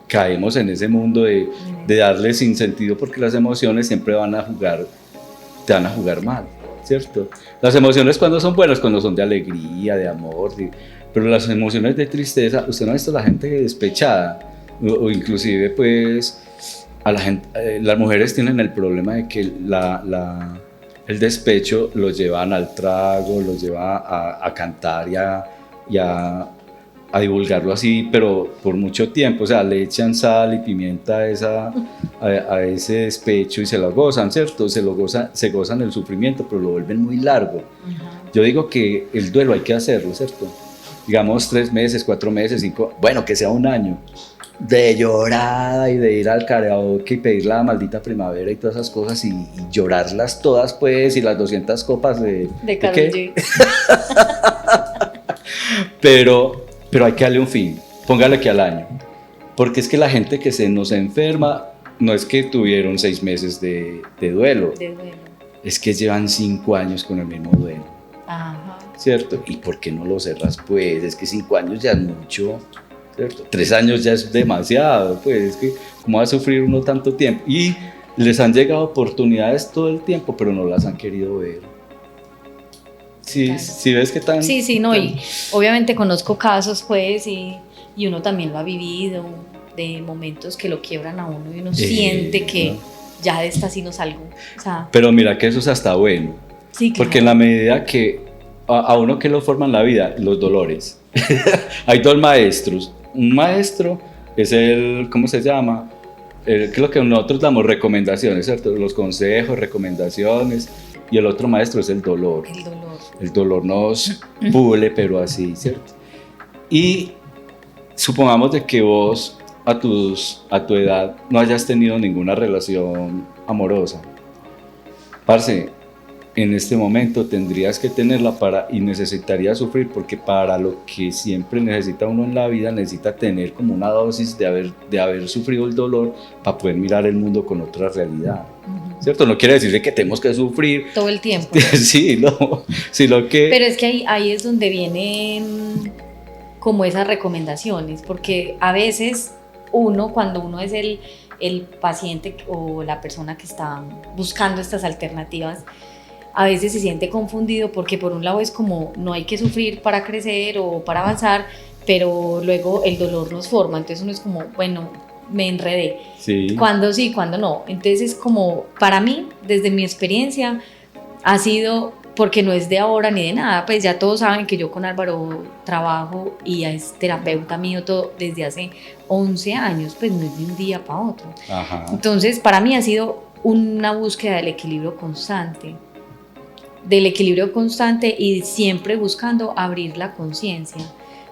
S2: caemos en ese mundo de darle sin sentido, porque las emociones siempre te van a jugar mal, ¿cierto? Las emociones cuando son buenas, cuando son de alegría, de amor, pero las emociones de tristeza, usted no ha visto a la gente despechada, o inclusive pues a la gente, las mujeres tienen el problema de que el despecho los llevan al trago, los lleva a cantar y a divulgarlo así, pero por mucho tiempo, o sea, le echan sal y pimienta a ese despecho y se lo gozan, ¿cierto? Se gozan el sufrimiento, pero lo vuelven muy largo. Yo digo que el duelo hay que hacerlo, ¿cierto? Digamos 3 meses, 4 meses, 5, bueno, que sea 1 año de llorada y de ir al karaoke y pedir la maldita primavera y todas esas cosas y llorarlas todas, pues, y las 200 copas de
S1: Karol G.
S2: Pero hay que darle un fin, póngale que al año, porque es que la gente que se nos enferma no es que tuvieron 6 meses de duelo, es que llevan 5 años con el mismo duelo.
S1: Ajá.
S2: ¿Cierto? ¿Y por qué no lo cerras? Pues es que 5 años ya es mucho, ¿cierto? 3 años ya es demasiado, pues es que ¿cómo va a sufrir uno tanto tiempo? Y les han llegado oportunidades todo el tiempo, pero no las han querido ver. Sí, claro. ¿Sí ves qué tan...?
S1: Sí, no, y obviamente conozco casos, pues, y uno también lo ha vivido, de momentos que lo quiebran a uno y uno siente que ¿no? Ya de esta sí no salgo. O sea,
S2: pero mira que eso es hasta bueno, sí, claro. Porque en la medida que a uno que lo forma en la vida, los dolores. Hay 2 maestros. Un maestro es el, ¿cómo se llama? Que es lo que nosotros damos recomendaciones, ¿cierto? Los consejos, recomendaciones. Y el otro maestro es el dolor. El dolor nos pule, pero así, ¿cierto? Y supongamos de que vos a tu edad no hayas tenido ninguna relación amorosa. Parce, en este momento tendrías que tenerla y necesitarías sufrir, porque para lo que siempre necesita uno en la vida, necesita tener como una dosis de haber sufrido el dolor para poder mirar el mundo con otra realidad. ¿Cierto? No quiere decir que tenemos que sufrir
S1: todo el tiempo.
S2: Sí, no, sino que...
S1: Pero es que ahí es donde vienen como esas recomendaciones, porque a veces cuando uno es el paciente o la persona que está buscando estas alternativas, a veces se siente confundido porque por un lado es como no hay que sufrir para crecer o para avanzar, pero luego el dolor nos forma, entonces uno es como, bueno, me enredé, sí. ¿Cuándo sí, cuándo no? Entonces es como, para mí, desde mi experiencia, ha sido, porque no es de ahora ni de nada, pues ya todos saben que yo con Álvaro trabajo y es terapeuta mío todo desde hace 11 años, pues no es de un día para otro. Ajá. Entonces para mí ha sido una búsqueda del equilibrio constante y siempre buscando abrir la conciencia.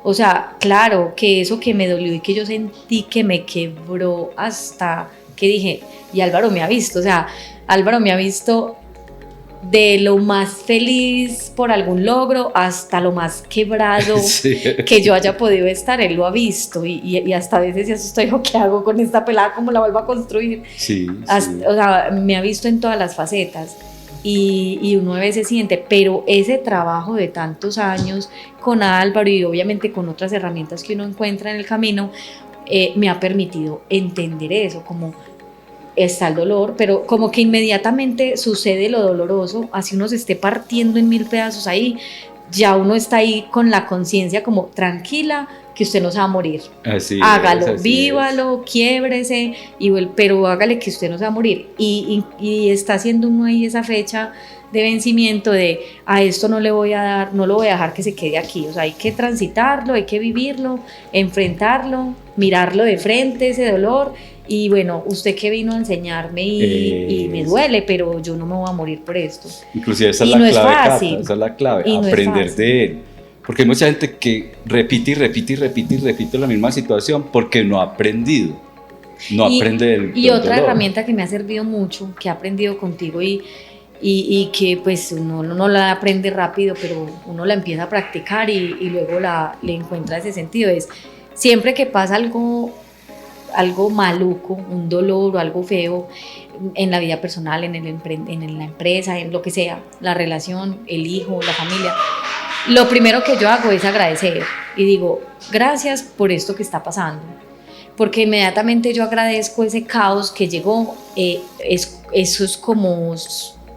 S1: O sea, claro que eso que me dolió y que yo sentí que me quebró hasta que dije, y Álvaro me ha visto, o sea, Álvaro me ha visto de lo más feliz por algún logro hasta lo más quebrado sí. Que yo haya podido estar, él lo ha visto y hasta a veces ya estoy, ¿qué hago con esta pelada? ¿Cómo la vuelvo a construir? Sí, sí. O sea, me ha visto en todas las facetas. Y uno a veces siente, pero ese trabajo de tantos años con Álvaro y obviamente con otras herramientas que uno encuentra en el camino, me ha permitido entender eso, como está el dolor, pero como que inmediatamente sucede lo doloroso, así uno se esté partiendo en 1000 pedazos ahí, ya uno está ahí con la conciencia como tranquila, que usted no se va a morir. Así hágalo, es, vívalo, quiébrese, pero hágale que usted no se va a morir. Y está haciendo uno ahí esa fecha de vencimiento de a esto no lo voy a dejar que se quede aquí. O sea, hay que transitarlo, hay que vivirlo, enfrentarlo, mirarlo de frente, ese dolor. Y bueno, usted que vino a enseñarme y me duele, pero yo no me voy a morir por esto.
S2: Inclusive esa es la clave, Cata, esa es la clave, aprender de él. Porque hay mucha gente que repite la misma situación porque no ha aprendido. Aprende del
S1: otra
S2: dolor.
S1: Herramienta que me ha servido mucho, que he aprendido contigo y que pues uno no la aprende rápido, pero uno la empieza a practicar y luego le encuentra ese sentido. Es siempre que pasa algo maluco, un dolor o algo feo en la vida personal, en la empresa, en lo que sea, la relación, el hijo, la familia, lo primero que yo hago es agradecer y digo, gracias por esto que está pasando, porque inmediatamente yo agradezco ese caos que llegó, eso es como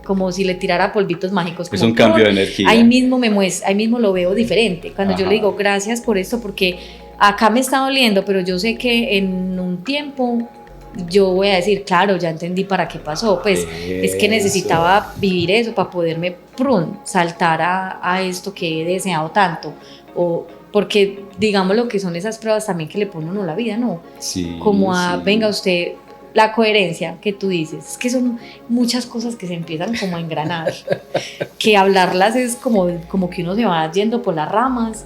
S1: como si le tirara polvitos mágicos.
S2: Es
S1: como,
S2: un cambio de energía.
S1: Ahí mismo me muestra, ahí mismo lo veo diferente. Cuando yo
S2: Ajá.
S1: le digo gracias por esto, porque acá me está doliendo, pero yo sé que en un tiempo yo voy a decir, claro, ya entendí para qué pasó, pues es que necesitaba vivir eso para poderme saltar a esto que he deseado tanto, o porque digamos lo que son esas pruebas también que le pone uno a la vida, ¿no?
S2: Sí,
S1: Como a,
S2: sí.
S1: venga usted, la coherencia que tú dices, es que son muchas cosas que se empiezan como a engranar, que hablarlas es como que uno se va yendo por las ramas,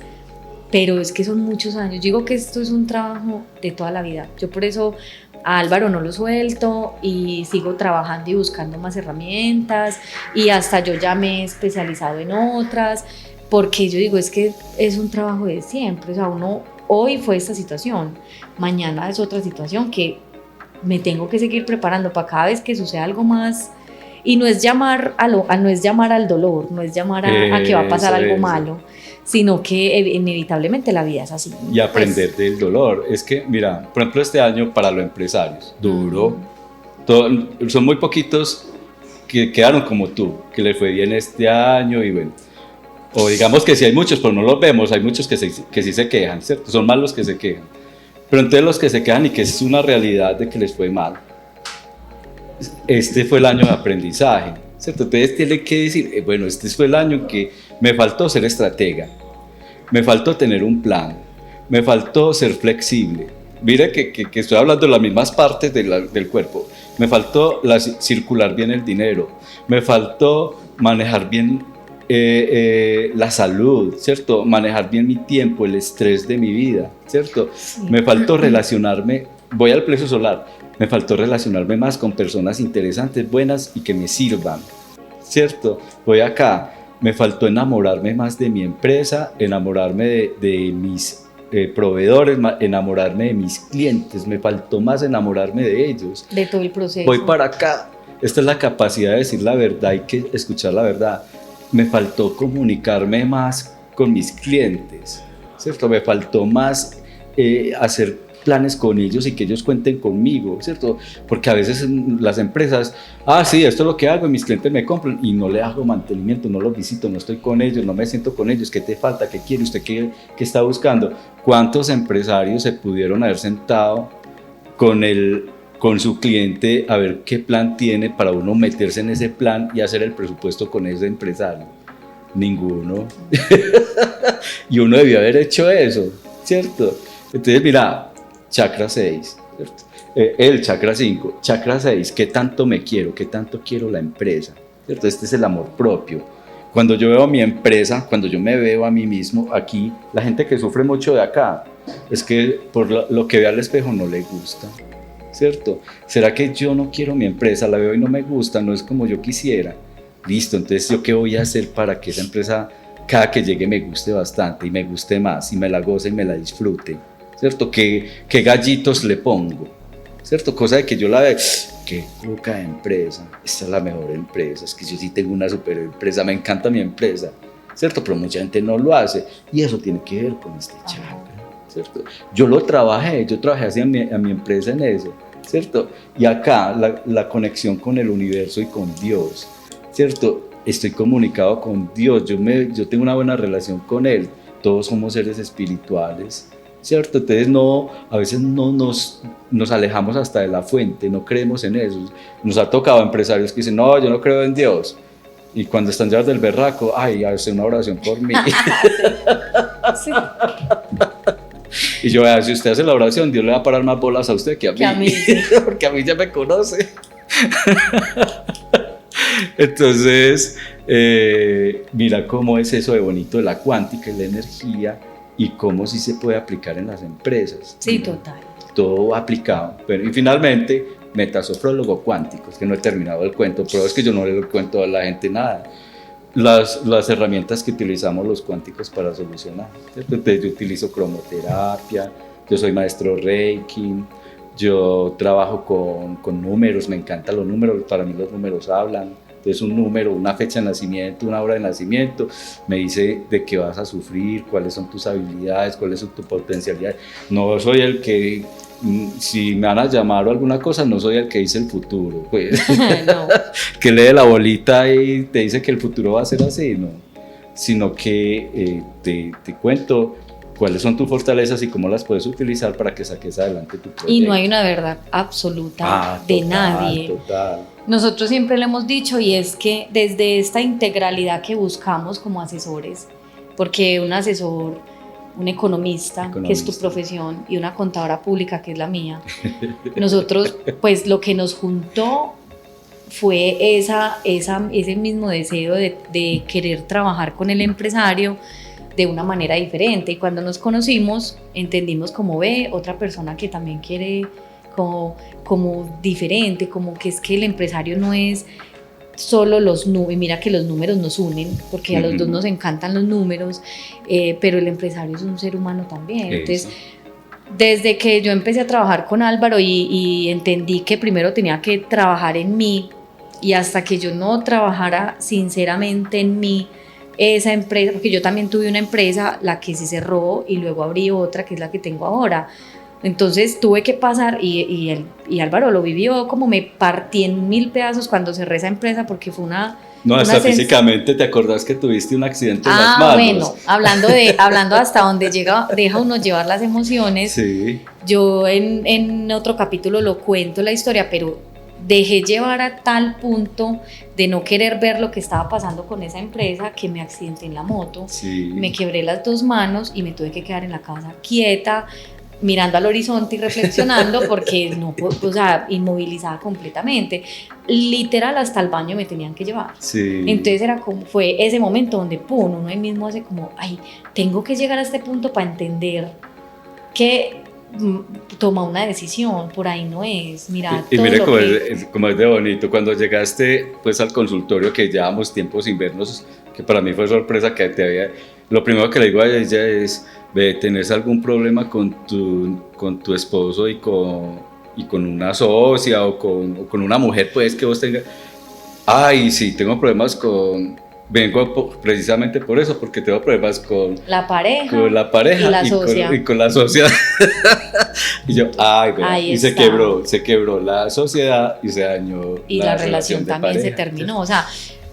S1: pero es que son muchos años. Yo digo que esto es un trabajo de toda la vida. Yo por eso a Álvaro no lo suelto y sigo trabajando y buscando más herramientas, y hasta yo ya me he especializado en otras, porque yo digo, es que es un trabajo de siempre. O sea, uno hoy fue esta situación, mañana es otra situación que me tengo que seguir preparando para cada vez que suceda algo más. Y no es llamar no es llamar al dolor, no es llamar a que va a pasar algo malo, sino que inevitablemente la vida es así.
S2: Y aprender del dolor. Es que, mira, por ejemplo, este año para los empresarios, duro. Son muy poquitos que quedaron como tú, que les fue bien este año y bueno. O digamos que sí hay muchos, pero no los vemos, hay muchos que sí se quejan, ¿cierto? Son más los que se quejan. Pero entonces los que se quejan y que es una realidad de que les fue mal, este fue el año de aprendizaje, ¿cierto? Entonces tiene que decir, bueno, este fue el año que me faltó ser estratega, me faltó tener un plan, me faltó ser flexible. Mire que estoy hablando de las mismas partes del cuerpo. Me faltó circular bien el dinero, me faltó manejar bien la salud, ¿cierto? Manejar bien mi tiempo, el estrés de mi vida, ¿cierto? Sí. Me faltó relacionarme, voy al plexo solar, me faltó relacionarme más con personas interesantes, buenas y que me sirvan, ¿cierto? Voy acá, me faltó enamorarme más de mi empresa, enamorarme de mis proveedores, enamorarme de mis clientes, me faltó más enamorarme de ellos.
S1: De todo el proceso.
S2: Voy para acá, esta es la capacidad de decir la verdad, hay que escuchar la verdad. Me faltó comunicarme más con mis clientes, ¿cierto? Me faltó más hacer planes con ellos y que ellos cuenten conmigo, ¿cierto? Porque a veces las empresas, sí, esto es lo que hago y mis clientes me compran y no le hago mantenimiento, no los visito, no estoy con ellos, no me siento con ellos. ¿Qué te falta? ¿Qué quiere usted? ¿Qué está buscando? ¿Cuántos empresarios se pudieron haber sentado con su cliente a ver qué plan tiene para uno meterse en ese plan y hacer el presupuesto con ese empresario? Ninguno. Y uno debió haber hecho eso, ¿cierto? Entonces, mira, chakra 6, ¿cierto? El chakra 5, chakra 6, ¿qué tanto me quiero? ¿Qué tanto quiero la empresa? ¿Cierto? Este es el amor propio. Cuando yo veo a mi empresa, cuando yo me veo a mí mismo, aquí, la gente que sufre mucho de acá, es que por lo que ve al espejo no le gusta, ¿cierto? ¿Será que yo no quiero mi empresa? La veo y no me gusta, no es como yo quisiera. Listo, entonces ¿yo qué voy a hacer para que esa empresa cada que llegue me guste bastante y me guste más y me la goce y me la disfrute? ¿Cierto? ¿Qué gallitos le pongo? ¿Cierto? Cosa de que yo la vea, qué poca empresa, esta es la mejor empresa, es que yo sí tengo una super empresa, me encanta mi empresa, ¿cierto? Pero mucha gente no lo hace y eso tiene que ver con este chakra, ¿cierto? Yo trabajé hacia mi empresa en eso, ¿cierto? Y acá la conexión con el universo y con Dios, ¿cierto? Estoy comunicado con Dios, yo tengo una buena relación con Él, todos somos seres espirituales, ¿cierto? Entonces a veces no nos alejamos hasta de la fuente, no creemos en eso. Nos ha tocado empresarios que dicen, no, yo no creo en Dios. Y cuando están ya del berraco, hace una oración por mí. Sí. Y yo, si usted hace la oración, Dios le va a parar más bolas a usted que a mí. Sí. Porque a mí ya me conoce. Entonces, mira cómo es eso de bonito de la cuántica y la energía y cómo sí se puede aplicar en las empresas.
S1: Sí, total.
S2: Todo aplicado. Pero, y finalmente, metasofrólogo cuántico, es que no he terminado el cuento, pero es que yo no le cuento a la gente nada. Las herramientas que utilizamos los cuánticos para solucionar. Entonces, yo utilizo cromoterapia, yo soy maestro Reiki, yo trabajo con números, me encantan los números, para mí los números hablan. Entonces un número, una fecha de nacimiento, una hora de nacimiento, me dice de qué vas a sufrir, cuáles son tus habilidades, cuáles son tus potencialidades. No soy el que si me van a llamar o alguna cosa, no soy el que dice el futuro, pues,
S1: No.
S2: que lee la bolita y te dice que el futuro va a ser así, no, sino que te cuento cuáles son tus fortalezas y cómo las puedes utilizar para que saques adelante tu proyecto.
S1: Y no hay una verdad absoluta de nadie.
S2: Total.
S1: Nosotros siempre lo hemos dicho y es que desde esta integralidad que buscamos como asesores, porque un asesor, un economista, que es tu profesión, y una contadora pública, que es la mía, nosotros, pues lo que nos juntó fue ese mismo deseo de querer trabajar con el empresario de una manera diferente. Y cuando nos conocimos, entendimos como ve otra persona que también quiere como diferente, como que es que el empresario no es solo los números, mira que los números nos unen, porque a los dos nos encantan los números, pero el empresario es un ser humano también. Entonces, desde que yo empecé a trabajar con Álvaro y entendí que primero tenía que trabajar en mí, y hasta que yo no trabajara sinceramente en mí, esa empresa, porque yo también tuve una empresa, la que se cerró, y luego abrí otra que es la que tengo ahora. Entonces tuve que pasar, y Álvaro lo vivió, como me partí en 1000 pedazos cuando cerré esa empresa, porque fue
S2: no, hasta físicamente, ¿te acordás que tuviste un accidente en las manos?
S1: Bueno, hablando hasta donde deja uno llevar las emociones.
S2: Sí.
S1: Yo en otro capítulo lo cuento la historia, pero dejé llevar a tal punto de no querer ver lo que estaba pasando con esa empresa, que me accidenté en la moto, me quebré las 2 manos y me tuve que quedar en la casa quieta, mirando al horizonte y reflexionando, porque no, o sea, inmovilizada completamente, literal hasta el baño me tenían que llevar. Entonces fue ese momento donde pum, uno ahí mismo hace como, ay, tengo que llegar a este punto para entender que toma una decisión, por ahí no es, mira.
S2: Y mire cómo es de bonito, cuando llegaste pues al consultorio, que llevábamos tiempo sin vernos, que para mí fue sorpresa que lo primero que le digo a ella es, ve, ¿tenés algún problema con tu esposo y con una socia o con una mujer pues que vos tengas? Ay, sí, tengo problemas vengo precisamente por eso, porque tengo problemas con la pareja
S1: y la socia.
S2: Y con la sociedad. Y yo,
S1: y
S2: se quebró la sociedad y se dañó.
S1: Y la relación también se terminó. O sea,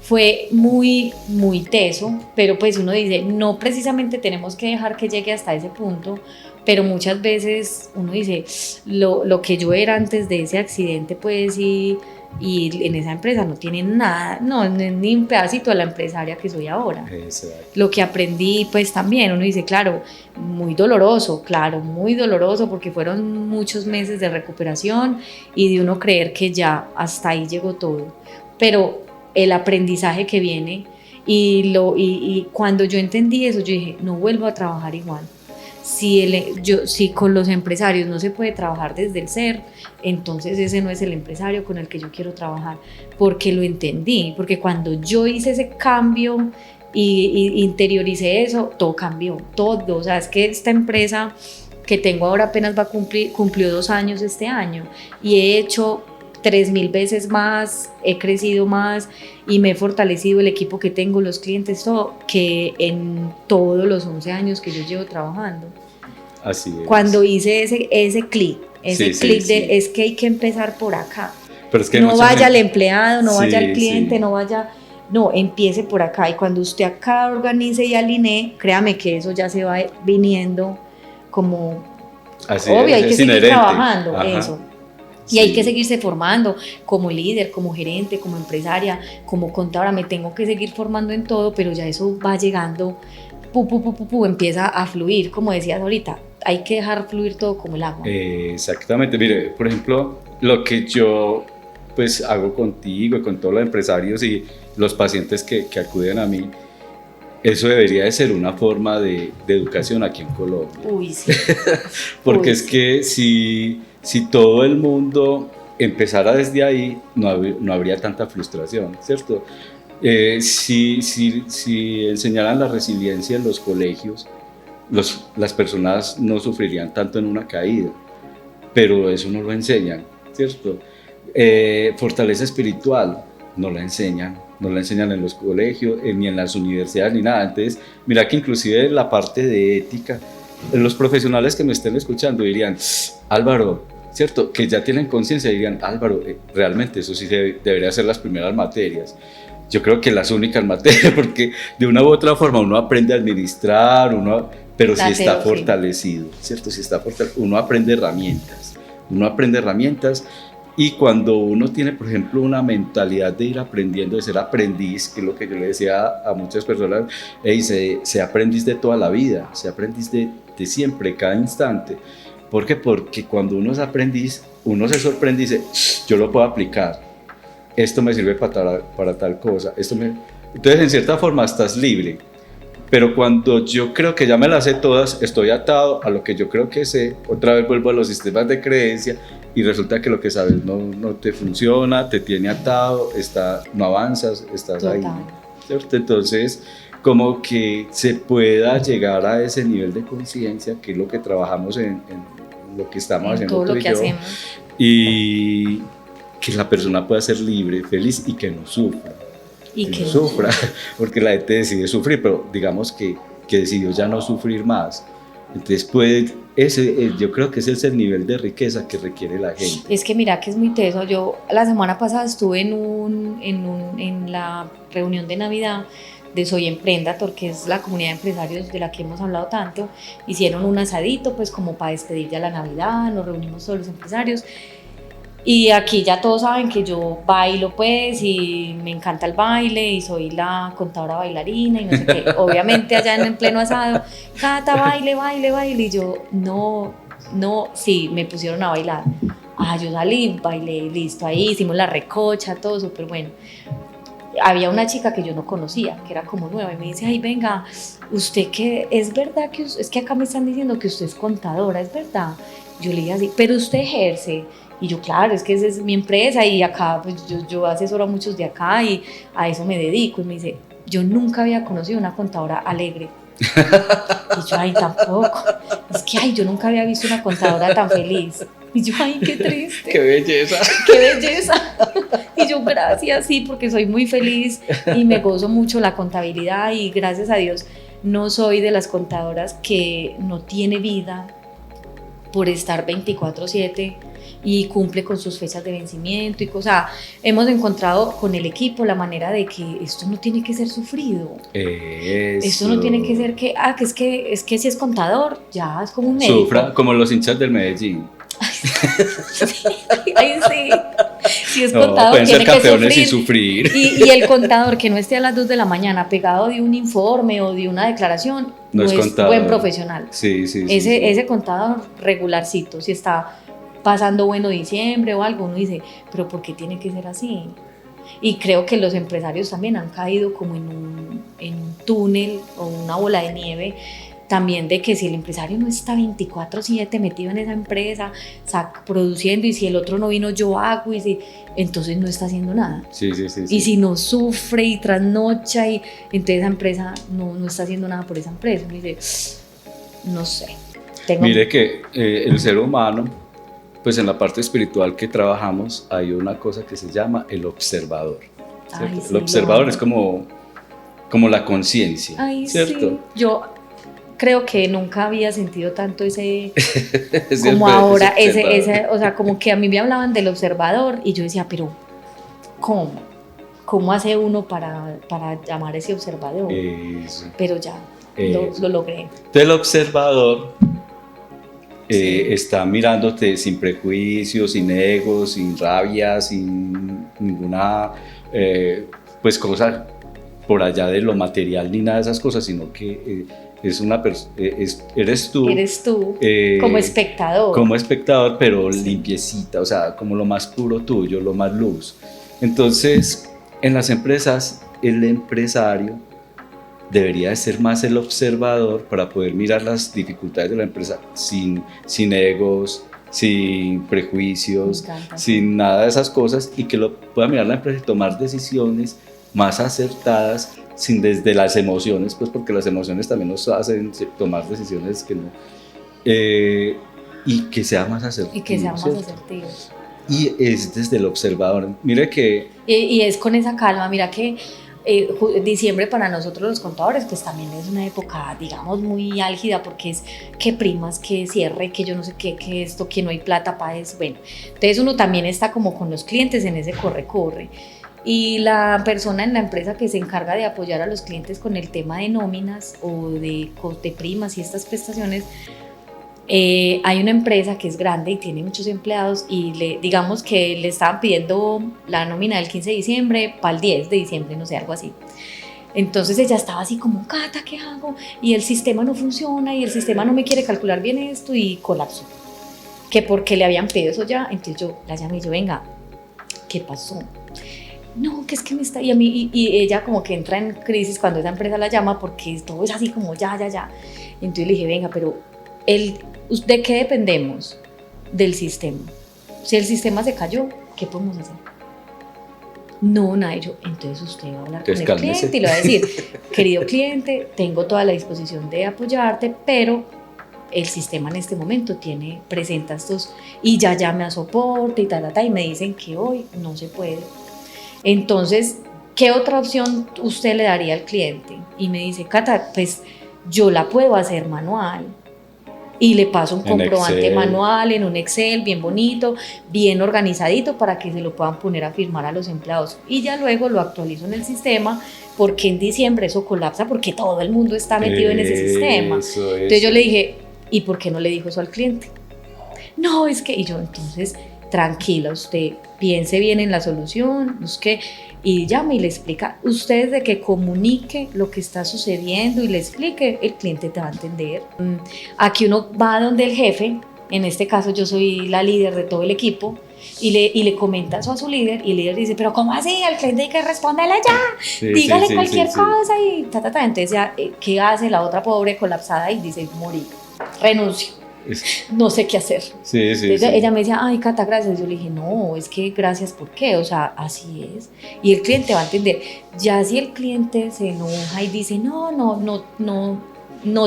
S1: fue muy, muy teso, pero pues uno dice, no precisamente tenemos que dejar que llegue hasta ese punto, pero muchas veces uno dice, lo que yo era antes de ese accidente, pues y en esa empresa no tiene nada, no, ni un pedacito de la empresaria que soy ahora.
S2: Exacto.
S1: Lo que aprendí, pues también uno dice, claro, muy doloroso, porque fueron muchos meses de recuperación y de uno creer que ya hasta ahí llegó todo, pero el aprendizaje que viene y cuando yo entendí eso, yo dije, no vuelvo a trabajar igual. Si con los empresarios no se puede trabajar desde el ser, entonces ese no es el empresario con el que yo quiero trabajar, porque lo entendí, porque cuando yo hice ese cambio y interioricé eso, todo cambió, todo. O sea, es que esta empresa que tengo ahora apenas cumplió 2 años este año, y he hecho 3000 veces más, he crecido más y me he fortalecido el equipo que tengo, los clientes, todo, que en todos los 11 años que yo llevo trabajando.
S2: Así es.
S1: Cuando hice ese clic, es que hay que empezar por acá.
S2: Pero es que
S1: no vaya el empleado, no vaya el cliente, no, empiece por acá. Y cuando usted acá organice y alinee, créame que eso ya se va viniendo como
S2: así
S1: obvio, hay que seguir
S2: inherente.
S1: Trabajando.
S2: Ajá.
S1: Eso. Y hay que seguirse formando como líder, como gerente, como empresaria, como contadora. Me tengo que seguir formando en todo, pero ya eso va llegando, empieza a fluir, como decías ahorita. Hay que dejar fluir todo como el agua.
S2: Exactamente. Mire, por ejemplo, lo que yo pues hago contigo y con todos los empresarios y los pacientes que acuden a mí, eso debería de ser una forma de educación aquí en Colombia.
S1: Uy, sí.
S2: Porque es que si todo el mundo empezara desde ahí, no habría tanta frustración, ¿cierto? Si enseñaran la resiliencia en los colegios, las personas no sufrirían tanto en una caída, pero eso no lo enseñan, ¿cierto? Fortaleza espiritual no la enseñan en los colegios, ni en las universidades, ni nada. Entonces, mira que inclusive la parte de ética los profesionales que me estén escuchando dirían, Álvaro, ¿cierto? Que ya tienen conciencia, dirían, Álvaro, realmente eso sí debería ser las primeras materias. Yo creo que las únicas materias, porque de una u otra forma uno aprende a administrar, pero si está fortalecido, ¿cierto? Si está fortalecido, uno aprende herramientas y cuando uno tiene, por ejemplo, una mentalidad de ir aprendiendo, de ser aprendiz, que es lo que yo le decía a muchas personas, sé aprendiz de toda la vida, sé aprendiz de siempre, cada instante. ¿Por qué? Porque cuando uno es aprendiz, uno se sorprende y dice, yo lo puedo aplicar, esto me sirve para tal cosa, entonces en cierta forma estás libre, pero cuando yo creo que ya me las sé todas, estoy atado a lo que yo creo que sé, otra vez vuelvo a los sistemas de creencia y resulta que lo que sabes no te funciona, te tiene atado, no avanzas, estás ahí, ¿cierto? Entonces, como que se pueda llegar a ese nivel de conciencia, que es lo que trabajamos en lo que estamos haciendo
S1: todo
S2: tú
S1: lo
S2: y
S1: que
S2: yo,
S1: hacemos.
S2: Y que la persona pueda ser libre, feliz y que no sufra. Que no sufra, porque la gente decide sufrir, pero digamos que decidió ya no sufrir más. Entonces yo creo que ese es el nivel de riqueza que requiere la gente.
S1: Es que mira que es muy teso. Yo la semana pasada estuve en la reunión de Navidad de Soy Emprendator, que es la comunidad de empresarios de la que hemos hablado tanto. Hicieron un asadito pues como para despedir ya la Navidad, nos reunimos todos los empresarios. Y aquí ya todos saben que yo bailo pues y me encanta el baile y soy la contadora bailarina y no sé qué. Obviamente allá en pleno asado, Cata, baile, y yo, sí, me pusieron a bailar. Yo salí, bailé, listo, ahí hicimos la recocha, todo súper bueno. Había una chica que yo no conocía, que era como nueva, y me dice, ay, venga, usted que, es verdad que, es que acá me están diciendo que usted es contadora, es verdad. Yo le dije así, pero usted ejerce. Y yo, claro, es que esa es mi empresa y acá pues yo asesoro a muchos de acá y a eso me dedico. Y me dice, yo nunca había conocido una contadora alegre. Y yo, ay, tampoco. Es que, ay, yo nunca había visto una contadora tan feliz. Y yo, ay, qué triste.
S2: ¡Qué belleza!
S1: ¡Qué belleza! Y yo, gracias, sí, porque soy muy feliz y me gozo mucho la contabilidad y gracias a Dios no soy de las contadoras que no tiene vida por estar 24/7 y cumple con sus fechas de vencimiento y cosas. Hemos encontrado con el equipo la manera de que esto no tiene que ser sufrido. Esto no tiene que ser que es que si es contador, ya es como un médico.
S2: Sufra, como los hinchas del Medellín.
S1: Ay, sí. Si es contador, tiene que
S2: sufrir.
S1: Y el contador que no esté a las 2 de la mañana pegado de un informe o de una declaración, no es buen profesional.
S2: Sí.
S1: Ese contador regularcito, si está pasando bueno diciembre o algo, uno dice, pero ¿por qué tiene que ser así? Y creo que los empresarios también han caído como en un túnel o una bola de nieve también de que si el empresario no está 24/7 metido en esa empresa, produciendo, y si el otro no vino yo hago, entonces no está haciendo nada.
S2: Sí.
S1: Y si no sufre y trasnocha, entonces esa empresa no está haciendo nada por esa empresa. Uno dice, no sé.
S2: Mire que el ser humano, pues en la parte espiritual que trabajamos, hay una cosa que se llama el observador.
S1: Ay, sí,
S2: el observador es como la conciencia, ¿cierto? Sí.
S1: Yo creo que nunca había sentido tanto como ahora, o sea, como que a mí me hablaban del observador y yo decía, pero ¿cómo hace uno para llamar ese observador? Eso. Pero ya, lo logré.
S2: El observador está mirándote sin prejuicios, sin egos, sin rabia, sin ninguna pues cosa por allá de lo material ni nada de esas cosas, sino que eres tú
S1: como espectador.
S2: Como espectador, pero limpiecita, o sea, como lo más puro tuyo, lo más luz. Entonces, en las empresas, el empresario debería de ser más el observador para poder mirar las dificultades de la empresa sin egos, sin prejuicios, sin nada de esas cosas, y que lo pueda mirar la empresa y tomar decisiones más acertadas desde las emociones, pues porque las emociones también nos hacen tomar decisiones que no, y que sea más asertivo. Y es desde el observador. Mire que...
S1: Y es con esa calma, mira que diciembre para nosotros los contadores pues también es una época digamos muy álgida porque es que primas, que cierre, que yo no sé qué, que esto, que no hay plata para eso, bueno, entonces uno también está como con los clientes en ese corre-corre. Y la persona en la empresa que se encarga de apoyar a los clientes con el tema de nóminas o de primas y estas prestaciones, hay una empresa que es grande y tiene muchos empleados y digamos que le estaban pidiendo la nómina del 15 de diciembre para el 10 de diciembre, no sé, algo así. Entonces ella estaba así como, Cata, ¿qué hago? Y el sistema no funciona y el sistema no me quiere calcular bien esto y colapsó. Que porque le habían pedido eso ya, entonces yo la llamé y yo, venga, ¿qué pasó? No, que es que me está... Y, a mí, y ella como que entra en crisis cuando esa empresa la llama porque todo es así como ya. Entonces le dije, venga, pero ¿de qué dependemos? Del sistema. Si el sistema se cayó, ¿qué podemos hacer? No, nada, y yo, entonces usted va a hablar con el cliente y le va a decir, querido cliente, tengo toda la disposición de apoyarte, pero el sistema en este momento presenta estos, y ya llame a soporte y me dicen que hoy no se puede. Entonces, ¿qué otra opción usted le daría al cliente? Y me dice, Cata, pues yo la puedo hacer manual. Y le paso un comprobante manual en un Excel bien bonito, bien organizadito para que se lo puedan poner a firmar a los empleados. Y ya luego lo actualizo en el sistema porque en diciembre eso colapsa porque todo el mundo está metido en ese sistema. Entonces yo le dije, ¿y por qué no le dijo eso al cliente? No, es que... Y yo, entonces, tranquila, usted piense bien en la solución, busque y llame y le explica. Usted desde que comunique lo que está sucediendo y le explique, el cliente te va a entender. Aquí uno va donde el jefe, en este caso yo soy la líder de todo el equipo, y le comenta eso a su líder y el líder dice, pero ¿cómo así? Al cliente hay que responderle ya, dígale cualquier cosa y Entonces ya, ¿qué hace la otra pobre colapsada? Y dice, morí, renuncio. No sé qué hacer. Entonces ella me decía, ay, Cata, gracias. Yo le dije, no, es que gracias, ¿por qué? O sea, así es. Y el cliente va a entender. Ya si el cliente se enoja y dice, no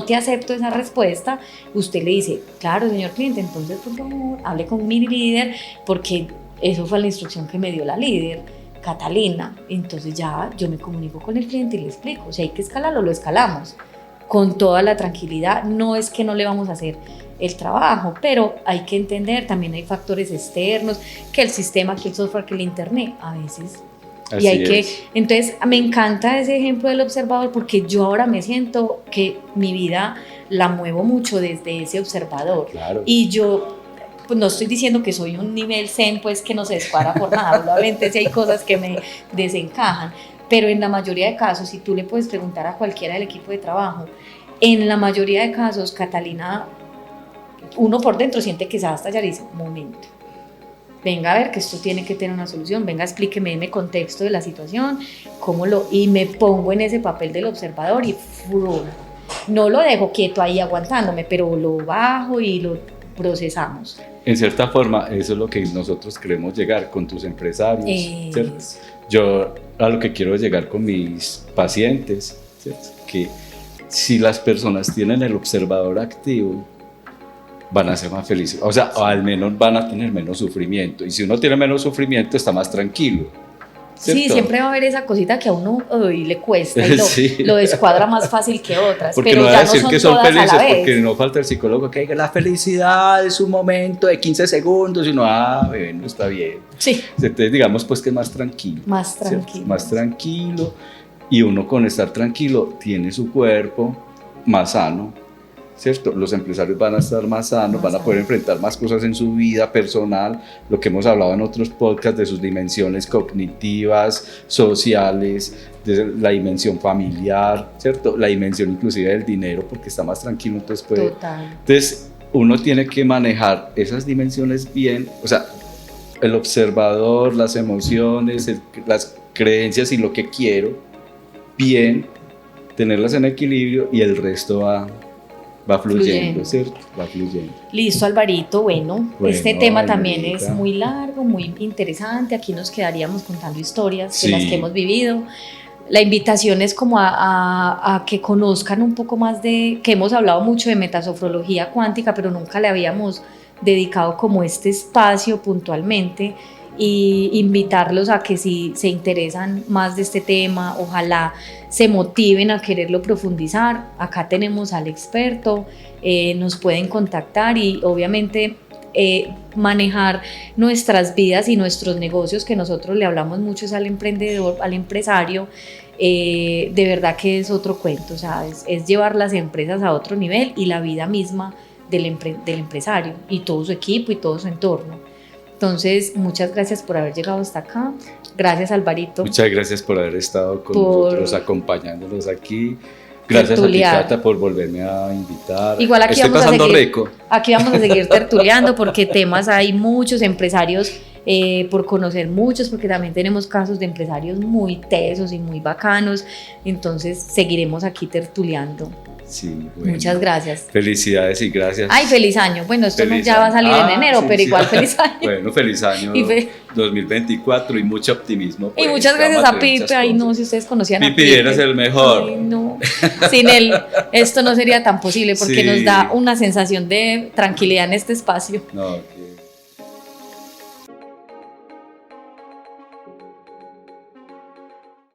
S1: te acepto esa respuesta, usted le dice, claro, señor cliente, entonces por favor, hable con mi líder, porque eso fue la instrucción que me dio la líder, Catalina. Entonces ya yo me comunico con el cliente y le explico. Si hay que escalarlo, lo escalamos. Con toda la tranquilidad. No es que no le vamos a hacer el trabajo, pero hay que entender, también hay factores externos, que el sistema, que el software, que el internet, a veces. Así y hay que, entonces me encanta ese ejemplo del observador porque yo ahora me siento que mi vida la muevo mucho desde ese observador.
S2: Claro.
S1: Y yo, pues no estoy diciendo que soy un nivel zen, pues que no se descuadra por nada, obviamente si hay cosas que me desencajan, pero en la mayoría de casos, si tú le puedes preguntar a cualquiera del equipo de trabajo, en la mayoría de casos, Catalina, uno por dentro siente que se va a estallar y dice, momento, venga a ver que esto tiene que tener una solución, venga explíqueme, deme contexto de la situación, y me pongo en ese papel del observador y no lo dejo quieto ahí aguantándome, pero lo bajo y lo procesamos.
S2: En cierta forma, eso es lo que nosotros queremos llegar con tus empresarios, ¿cierto? Yo a lo que quiero llegar con mis pacientes, ¿cierto? Que si las personas tienen el observador activo, van a ser más felices, o sea, o al menos van a tener menos sufrimiento, y si uno tiene menos sufrimiento está más tranquilo, ¿cierto?
S1: Sí, siempre va a haber esa cosita que a uno le cuesta y lo descuadra más fácil que otras,
S2: porque
S1: pero
S2: no
S1: ya
S2: decir
S1: no son
S2: que son
S1: todas
S2: felices,
S1: a la vez.
S2: porque no falta el psicólogo que diga la felicidad es un momento de 15 segundos y uno, bueno, está bien.
S1: Sí.
S2: Entonces digamos pues que es más tranquilo.
S1: Más tranquilo.
S2: ¿Cierto? Más tranquilo, y uno con estar tranquilo tiene su cuerpo más sano, ¿cierto? Los empresarios van a estar más sanos, van a poder enfrentar más cosas en su vida personal, lo que hemos hablado en otros podcasts de sus dimensiones cognitivas, sociales, de la dimensión familiar, ¿cierto? La dimensión inclusive del dinero, porque está más tranquilo, entonces puede...
S1: Total.
S2: Entonces, uno tiene que manejar esas dimensiones bien, o sea, el observador, las emociones, las creencias y lo que quiero, bien, tenerlas en equilibrio, y el resto va fluyendo, ¿cierto? Va fluyendo.
S1: Listo, Alvarito. Bueno, este tema también es muy largo, muy interesante. Aquí nos quedaríamos contando historias de las que hemos vivido. La invitación es como a que conozcan un poco más que hemos hablado mucho de metasofrología cuántica, pero nunca le habíamos dedicado como este espacio puntualmente. y invitarlos a que si se interesan más de este tema, ojalá se motiven a quererlo profundizar. Acá tenemos al experto, nos pueden contactar y obviamente manejar nuestras vidas y nuestros negocios, que nosotros le hablamos mucho es al emprendedor, al empresario. De verdad que es otro cuento, ¿sabes? Es llevar las empresas a otro nivel y la vida misma del empresario y todo su equipo y todo su entorno. Entonces, muchas gracias por haber llegado hasta acá. Gracias, Alvarito.
S2: Muchas gracias por haber estado con nosotros, acompañándonos aquí. Gracias tertuliar. A ti, Cata, por volverme a invitar.
S1: Igual aquí
S2: estoy
S1: vamos
S2: pasando
S1: a seguir,
S2: rico.
S1: Aquí vamos a seguir tertuleando porque temas hay muchos, empresarios por conocer muchos, porque también tenemos casos de empresarios muy tesos y muy bacanos. Entonces seguiremos aquí tertuleando.
S2: Sí, bueno.
S1: Muchas gracias.
S2: Felicidades y gracias.
S1: Ay, feliz año. Bueno, esto
S2: feliz
S1: ya
S2: año.
S1: Va a salir en enero,
S2: sí,
S1: pero
S2: sí.
S1: igual feliz año.
S2: Bueno, feliz año 2024 y mucho optimismo.
S1: Pues, y muchas gracias a Pipe. Ay, no, si ustedes conocían
S2: Pipe,
S1: a Pipe.
S2: eres el mejor.
S1: Ay, no. Sin él, esto no sería tan posible porque
S2: sí.
S1: nos da una sensación de tranquilidad en este espacio.
S2: No,